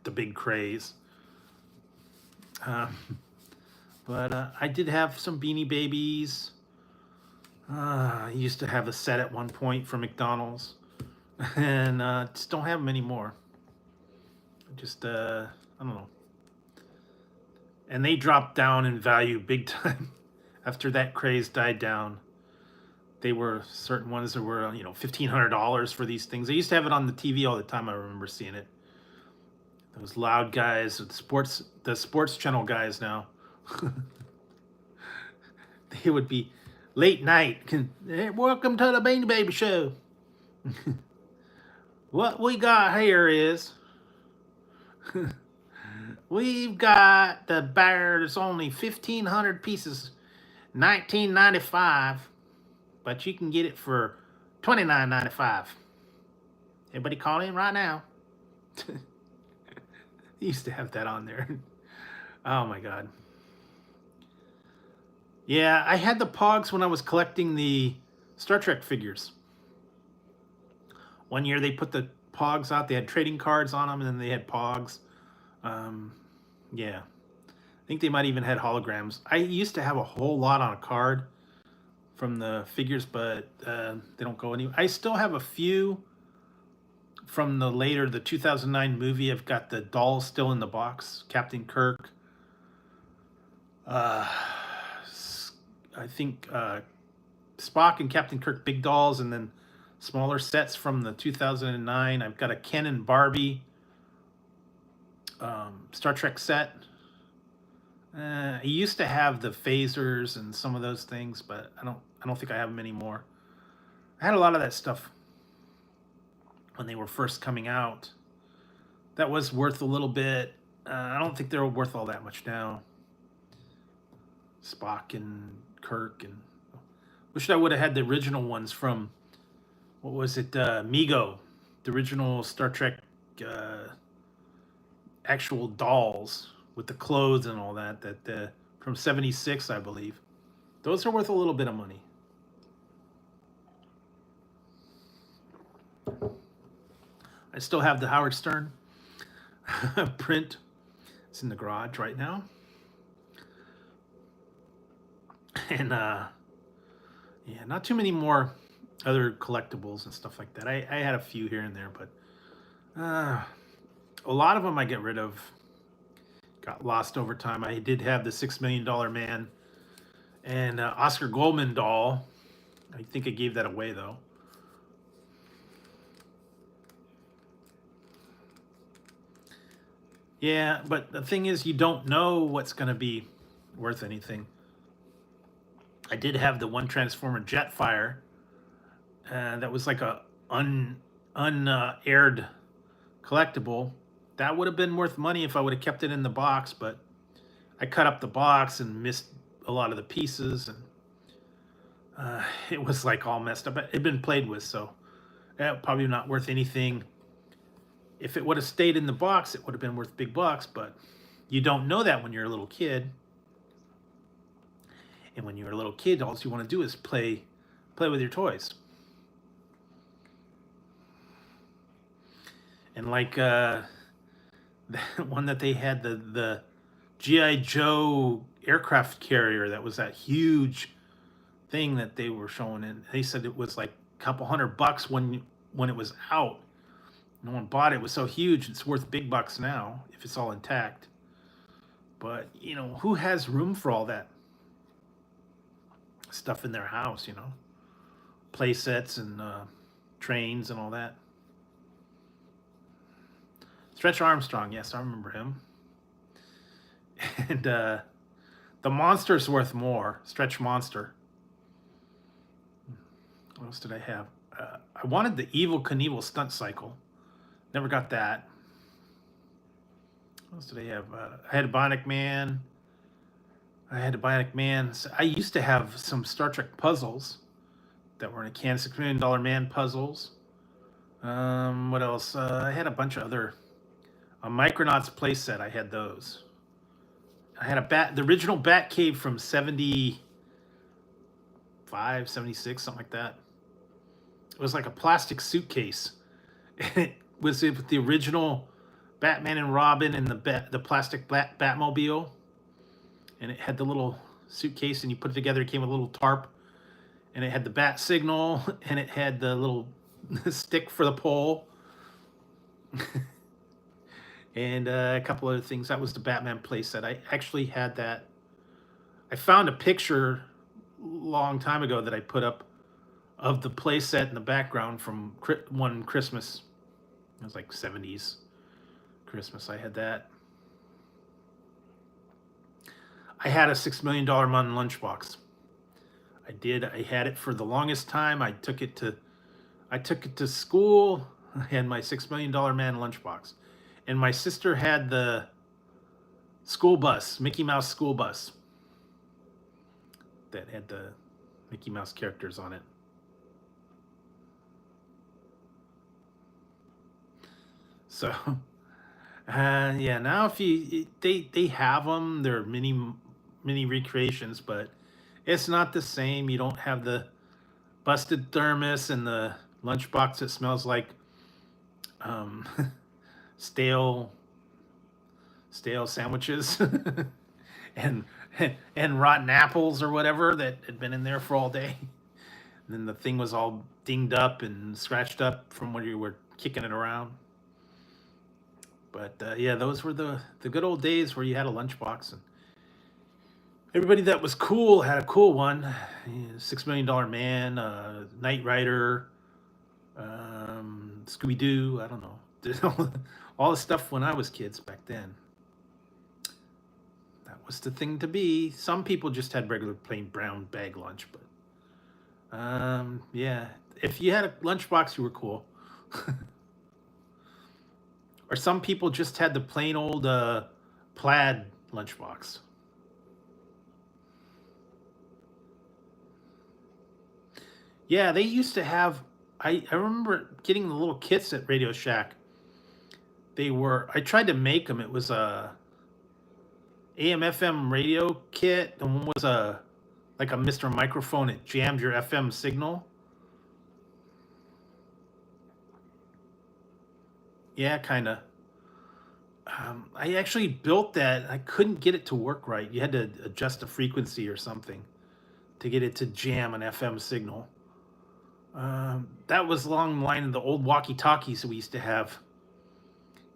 the big craze. But I did have some Beanie Babies. I used to have a set at one point from McDonald's, and just don't have them anymore. Just I don't know. And they dropped down in value big time after that craze died down. They were certain ones that were $1,500 for these things. They used to have it on the TV all the time. I remember seeing it. Those loud guys, the sports channel guys now. They would be late night. Hey, welcome to the Beanie Baby Show. What we got here is we've got the bear that's only 1,500 pieces, $19.95, but you can get it for $29.95. Everybody call in right now. Used to have that on there. Oh my God. Yeah, I had the Pogs when I was collecting the Star Trek figures. One year they put the Pogs out. They had trading cards on them, and then they had Pogs. Yeah. I think they might even had holograms. I used to have a whole lot on a card from the figures, but they don't go anywhere. I still have a few from the 2009 movie. I've got the dolls still in the box. Captain Kirk. I think Spock and Captain Kirk big dolls, and then smaller sets from the 2009. I've got a Ken and Barbie Star Trek set. I used to have the phasers and some of those things, but I don't think I have them anymore. I had a lot of that stuff when they were first coming out. That was worth a little bit. I don't think they're worth all that much now. Spock and Kirk, and wish I would have had the original ones from, what was it, Mego, the original Star Trek actual dolls with the clothes and all that from '76, I believe. Those are worth a little bit of money. I still have the Howard Stern print. It's in the garage right now. And yeah, not too many more other collectibles and stuff like that. I had a few here and there, but a lot of them I get rid of. Got lost over time. I did have the $6 Million Man and Oscar Goldman doll. I think I gave that away though. Yeah, but the thing is, you don't know what's going to be worth anything. I did have the one Transformer Jetfire. That was like a unaired collectible. That would have been worth money if I would have kept it in the box, but I cut up the box and missed a lot of the pieces, and it was like all messed up. It had been played with, so probably not worth anything. If it would have stayed in the box, it would have been worth big bucks, but you don't know that when you're a little kid. And when you're a little kid, all you want to do is play with your toys. And like the one that they had, the G.I. Joe aircraft carrier, that was that huge thing that they were showing, and they said it was like a couple $100 when it was out. No one bought it. It was so huge, it's worth big bucks now if it's all intact. But you know, who has room for all that stuff in their house? You know, play sets and trains and all that. Stretch Armstrong, yes, I remember him. And the monster's worth more. Stretch Monster. What else did I have? I wanted the Evil Knievel stunt cycle. Never got that. What else did I have? I had a Bionic Man. I used to have some Star Trek puzzles that were in a can. $6 Million Man puzzles. What else? I had a bunch of other. A Micronauts playset. I had those. I had the original Batcave from 75, 76, something like that. It was like a plastic suitcase. And it was with the original Batman and Robin and the plastic Batmobile. And it had the little suitcase, and you put it together. It came with a little tarp. And it had the bat signal, and it had the little stick for the pole. And a couple other things. That was the Batman playset. I actually had that. I found a picture a long time ago that I put up of the playset in the background from one Christmas. It was like 70s Christmas. I had that. I had a $6 Million Man lunchbox. I did. I had it for the longest time. I took it to school. I had my $6 Million Man lunchbox. And my sister had the school bus, Mickey Mouse school bus, that had the Mickey Mouse characters on it. So, yeah. Now, if they have them, they're mini recreations, but it's not the same. You don't have the busted thermos and the lunchbox that smells like stale sandwiches and and rotten apples or whatever that had been in there for all day. And then the thing was all dinged up and scratched up from where you were kicking it around. But yeah, those were the good old days where you had a lunchbox, and everybody that was cool had a cool one. $6 Million Man, Knight Rider, Scooby Doo. I don't know. All the stuff when I was kids back then. That was the thing to be. Some people just had regular plain brown bag lunch, but yeah, if you had a lunchbox, you were cool. Or some people just had the plain old plaid lunchbox. Yeah, they used to have. I remember getting the little kits at Radio Shack. I tried to make them. It was a AM/FM radio kit, and one was like a Mr. Microphone. It jammed your FM signal. Yeah, kind of. I actually built that. I couldn't get it to work right. You had to adjust the frequency or something to get it to jam an FM signal. That was along the line of the old walkie-talkies we used to have.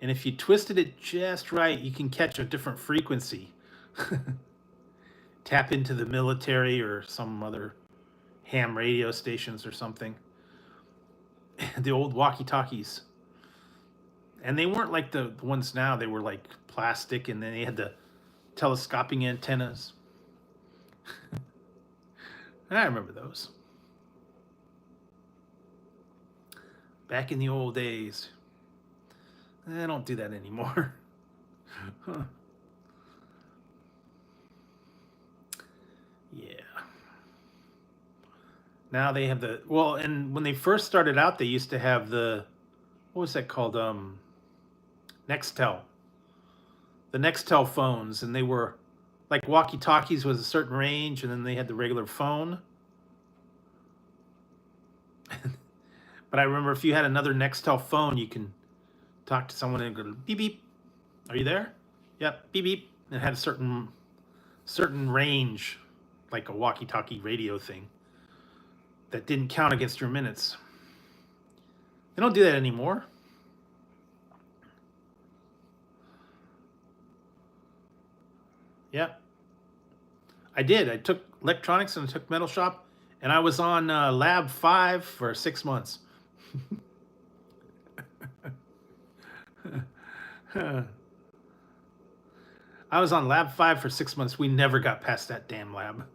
And if you twisted it just right, you can catch a different frequency. Tap into the military or some other ham radio stations or something. The old walkie-talkies. And they weren't like the ones now. They were like plastic, and then they had the telescoping antennas. I remember those. Back in the old days. I don't do that anymore. Huh. Yeah. Now they have the, well, and when they first started out, they used to have the, what was that called? Nextel. The Nextel phones, and they were like walkie-talkies was a certain range, and then they had the regular phone. But I remember if you had another Nextel phone, you can talk to someone and go beep beep. Are you there? Yep, beep beep. It had a certain range, like a walkie-talkie radio thing, that didn't count against your minutes. They don't do that anymore. Yep. I did. I took electronics and I took metal shop, and I was on lab 5 for 6 months. I was on lab 5 for 6 months. We never got past that damn lab.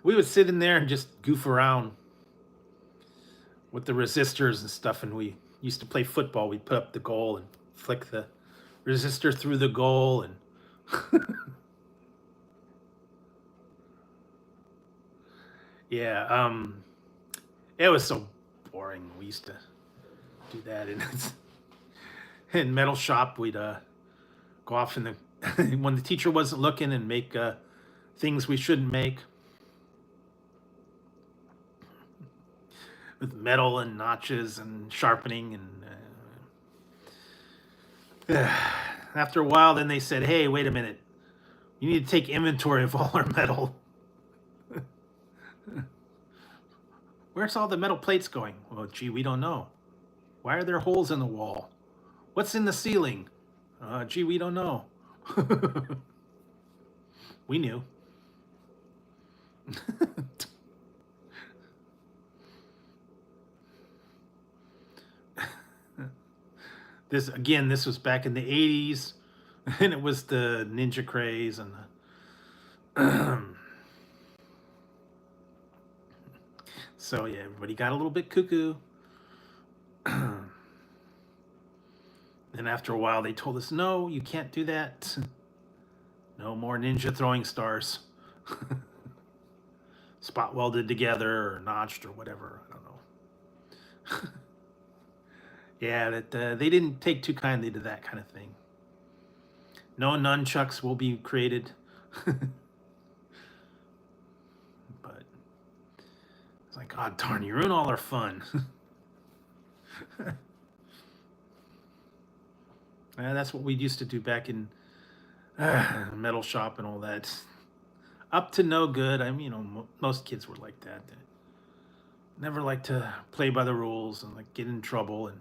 We would sit in there and just goof around with the resistors and stuff, and we used to play football. We'd put up the goal and flick the resistor through the goal, and yeah, it was so boring. We used to do that in metal shop. We'd go off in the when the teacher wasn't looking and make things we shouldn't make with metal and notches and sharpening, and after a while, then they said, "Hey, wait a minute, you need to take inventory of all our metal. Where's all the metal plates going?" Well, gee, we don't know. Why are there holes in the wall? What's in the ceiling? Gee, we don't know. We knew. This was back in the 80s, and it was the ninja craze and the so yeah, everybody got a little bit cuckoo. Then after a while, they told us, "No, you can't do that. No more ninja throwing stars, spot welded together or notched or whatever." I don't know. Yeah, that they didn't take too kindly to that kind of thing. No nunchucks will be created. But it's like, God darn, you ruin all our fun. That's what we used to do back in metal shop and all that. Up to no good. I mean, most kids were like that. They never liked to play by the rules and like get in trouble and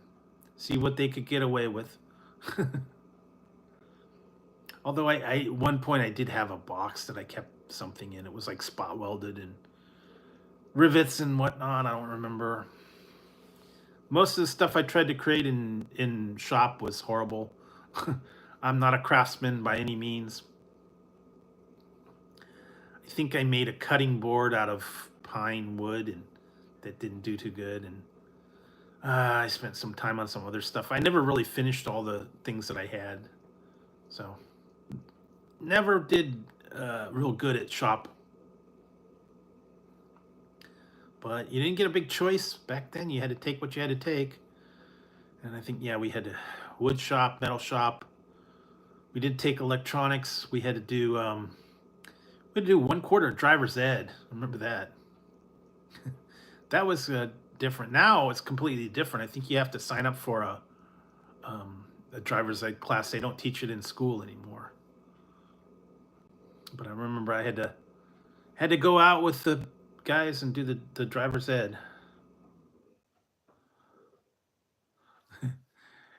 see what they could get away with. Although I at one point I did have a box that I kept something in. It was like spot welded and rivets and whatnot. I don't remember. Most of the stuff I tried to create in shop was horrible. I'm not a craftsman by any means. I think I made a cutting board out of pine wood, and that didn't do too good. And I spent some time on some other stuff. I never really finished all the things that I had, so never did real good at shop. But you didn't get a big choice back then. You had to take what you had to take. And I think, yeah, we had to wood shop, metal shop. We did take electronics. We had to do 1/4 driver's ed. Remember that? That was different. Now it's completely different. I think you have to sign up for a driver's ed class. They don't teach it in school anymore. But I remember I had to go out with the guys and do the driver's ed.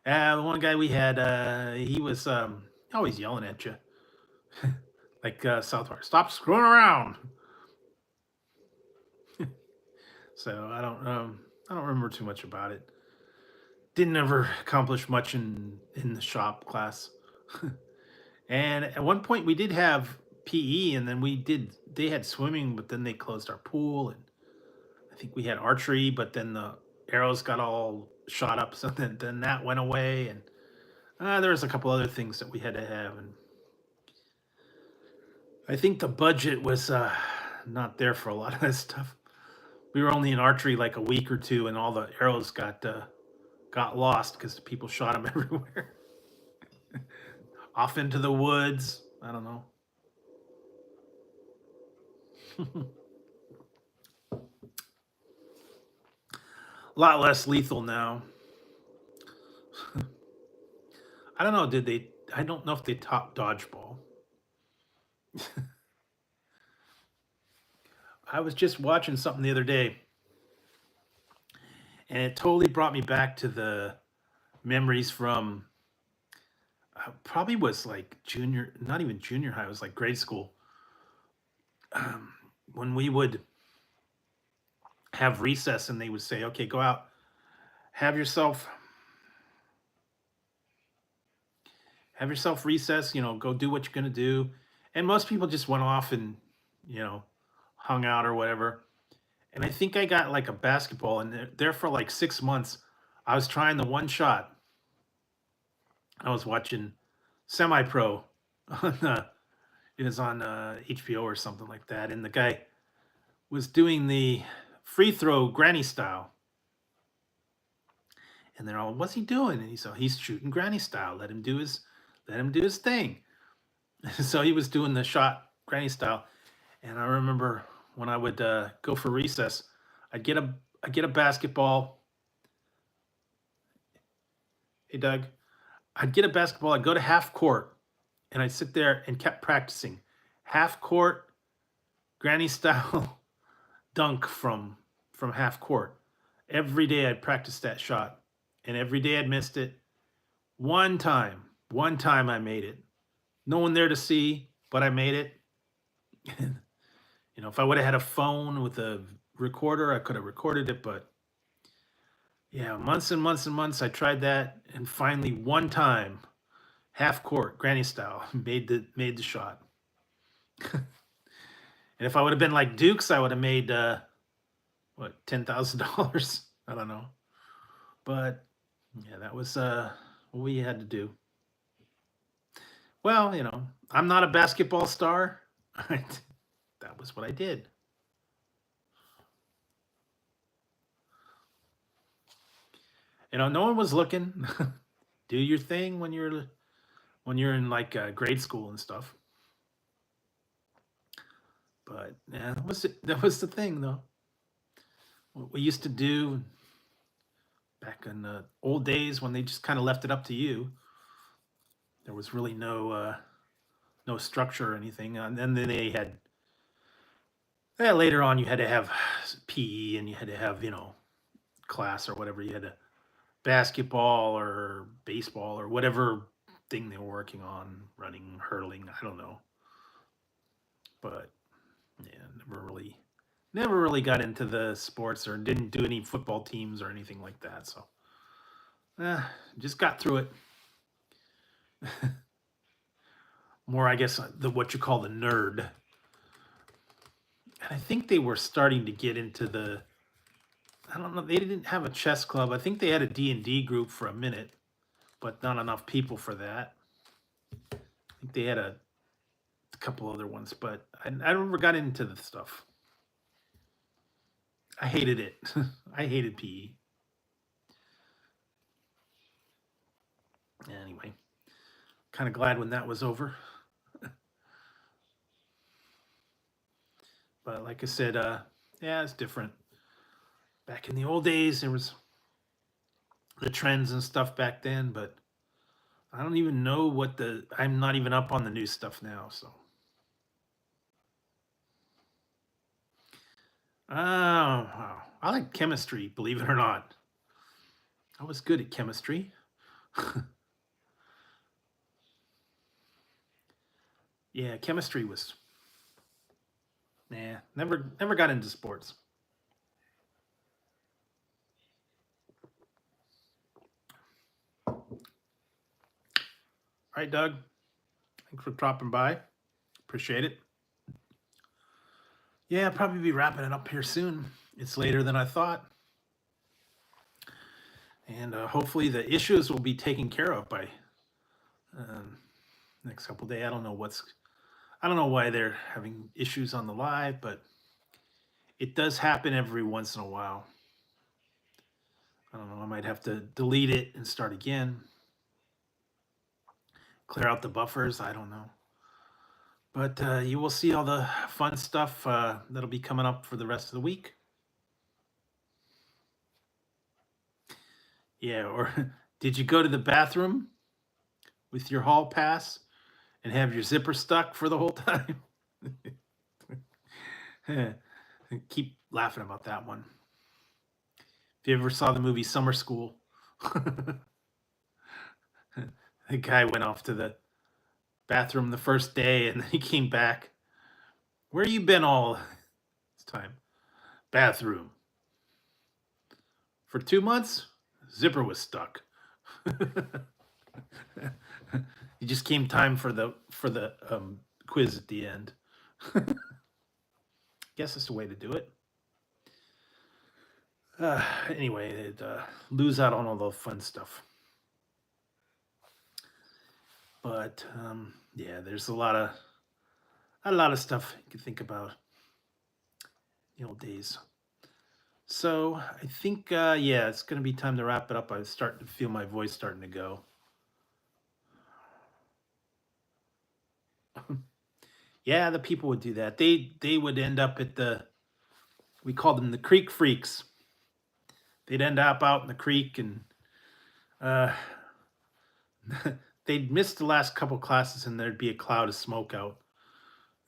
The one guy we had, he was always yelling at you, like South Park. Stop screwing around. So I don't. I don't remember too much about it. Didn't ever accomplish much in the shop class. And at one point we did have PE, and then they had swimming, but then they closed our pool, and I think we had archery, but then the arrows got all shot up, so then that went away, and there was a couple other things that we had to have, and I think the budget was not there for a lot of that stuff. We were only in archery like a week or two, and all the arrows got lost because the people shot them everywhere, off into the woods. I don't know. A lot less lethal now. I don't know. Did they? I don't know if they taught dodgeball. I was just watching something the other day, and it totally brought me back to the memories from probably was like junior, not even junior high. It was like grade school, when we would have recess, and they would say, "Okay, go out, have yourself have yourself recess. Go do what you're gonna do." And most people just went off and you know hung out or whatever. And I think I got like a basketball, and there for like 6 months, I was trying the one shot. I was watching Semi Pro on it was on HBO or something like that, and the guy was doing the free throw granny style, and they're all, "What's he doing?" And he's shooting granny style. Let him do his thing. So he was doing the shot granny style, and I remember when I would go for recess, I'd get a basketball. Hey Doug, I'd get a basketball. I'd go to half court, and I'd sit there and kept practicing half court granny style dunk from half court. Every day I'd practice that shot, and every day I'd missed it. One time I made it. No one there to see, but I made it. If I would have had a phone with a recorder, I could have recorded it. But yeah, months and months and months, I tried that, and finally, one time, half court, granny style, made the shot. And if I would have been like Dukes, I would have made what, $10,000? I don't know, but yeah, that was what we had to do. Well, I'm not a basketball star. That was what I did. No one was looking. Do your thing when you're in like grade school and stuff. But yeah, that was the thing though. What we used to do back in the old days when they just kind of left it up to you. There was really no structure or anything, and then they had. Yeah, later on, you had to have PE, and you had to have class or whatever. You had to basketball or baseball or whatever thing they were working on, running, hurling. I don't know, but yeah, never really got into the sports or didn't do any football teams or anything like that. So, just got through it. More, I guess, the what you call the nerd. And I think they were starting to get into the. I don't know. They didn't have a chess club. I think they had a D&D group for a minute, but not enough people for that. I think they had a couple other ones, but I never got into the stuff. I hated it. I hated PE. Anyway, kind of glad when that was over. But like I said, yeah, it's different. Back in the old days, there was the trends and stuff back then, but I don't even know I'm not even up on the new stuff now. So, oh, wow. I like chemistry, believe it or not. I was good at chemistry. Yeah, chemistry was, nah, never got into sports. right, Doug? Thanks for dropping by. Appreciate it. Yeah, I'll probably be wrapping it up here soon. It's later than I thought. And hopefully the issues will be taken care of by next couple of days. I don't know why they're having issues on the live, but it does happen every once in a while. I don't know. I might have to delete it and start again. Clear out the buffers. I don't know. But you will see all the fun stuff that'll be coming up for the rest of the week. Yeah, or did you go to the bathroom with your hall pass and have your zipper stuck for the whole time? Keep laughing about that one. If you ever saw the movie Summer School, the guy went off to the bathroom the first day and then he came back. Where you been all this time? Bathroom. For 2 months, zipper was stuck. It just came time for the quiz at the end. Guess it's the way to do it. Anyway, it lose out on all the fun stuff. But yeah, there's a lot of stuff you can think about in the old days. So I think yeah, it's gonna be time to wrap it up. I'm starting to feel my voice starting to go. Yeah, the people would do that. They would end up at we called them the creek freaks. They'd end up out in the creek and they'd miss the last couple classes and there'd be a cloud of smoke out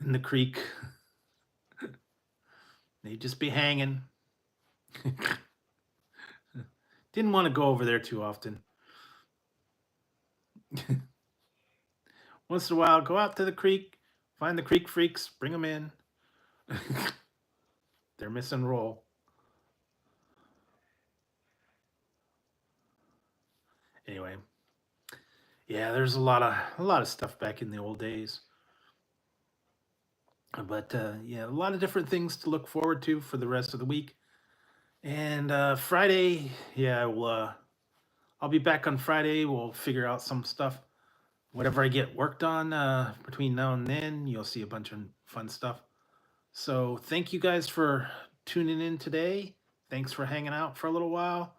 in the creek. They'd just be hanging. Didn't want to go over there too often. Once in a while, go out to the creek, find the creek freaks, bring them in. They're missing roll. Anyway, yeah, there's a lot of stuff back in the old days. But yeah, a lot of different things to look forward to for the rest of the week. And Friday, yeah, I'll be back on Friday. We'll figure out some stuff. Whatever I get worked on between now and then, you'll see a bunch of fun stuff. So thank you guys for tuning in today. Thanks for hanging out for a little while.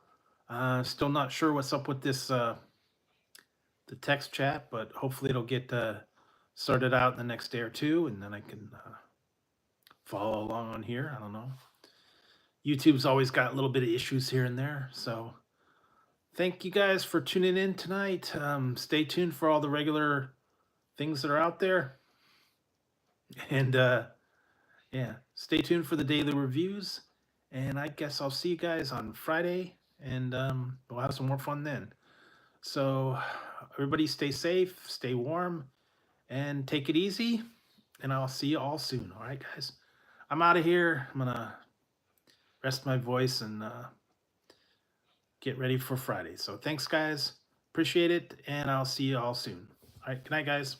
Still not sure what's up with this the text chat, but hopefully it'll get started out in the next day or two, and then I can follow along on here. I don't know. YouTube's always got a little bit of issues here and there, so thank you guys for tuning in tonight. Stay tuned for all the regular things that are out there, and yeah, stay tuned for the daily reviews. And I guess I'll see you guys on Friday, and we'll have some more fun then. So everybody stay safe, stay warm, and take it easy. And I'll see you all soon. All right, guys. I'm out of here. I'm going to rest my voice and get ready for Friday. So thanks, guys. Appreciate it. And I'll see you all soon. All right. Good night, guys.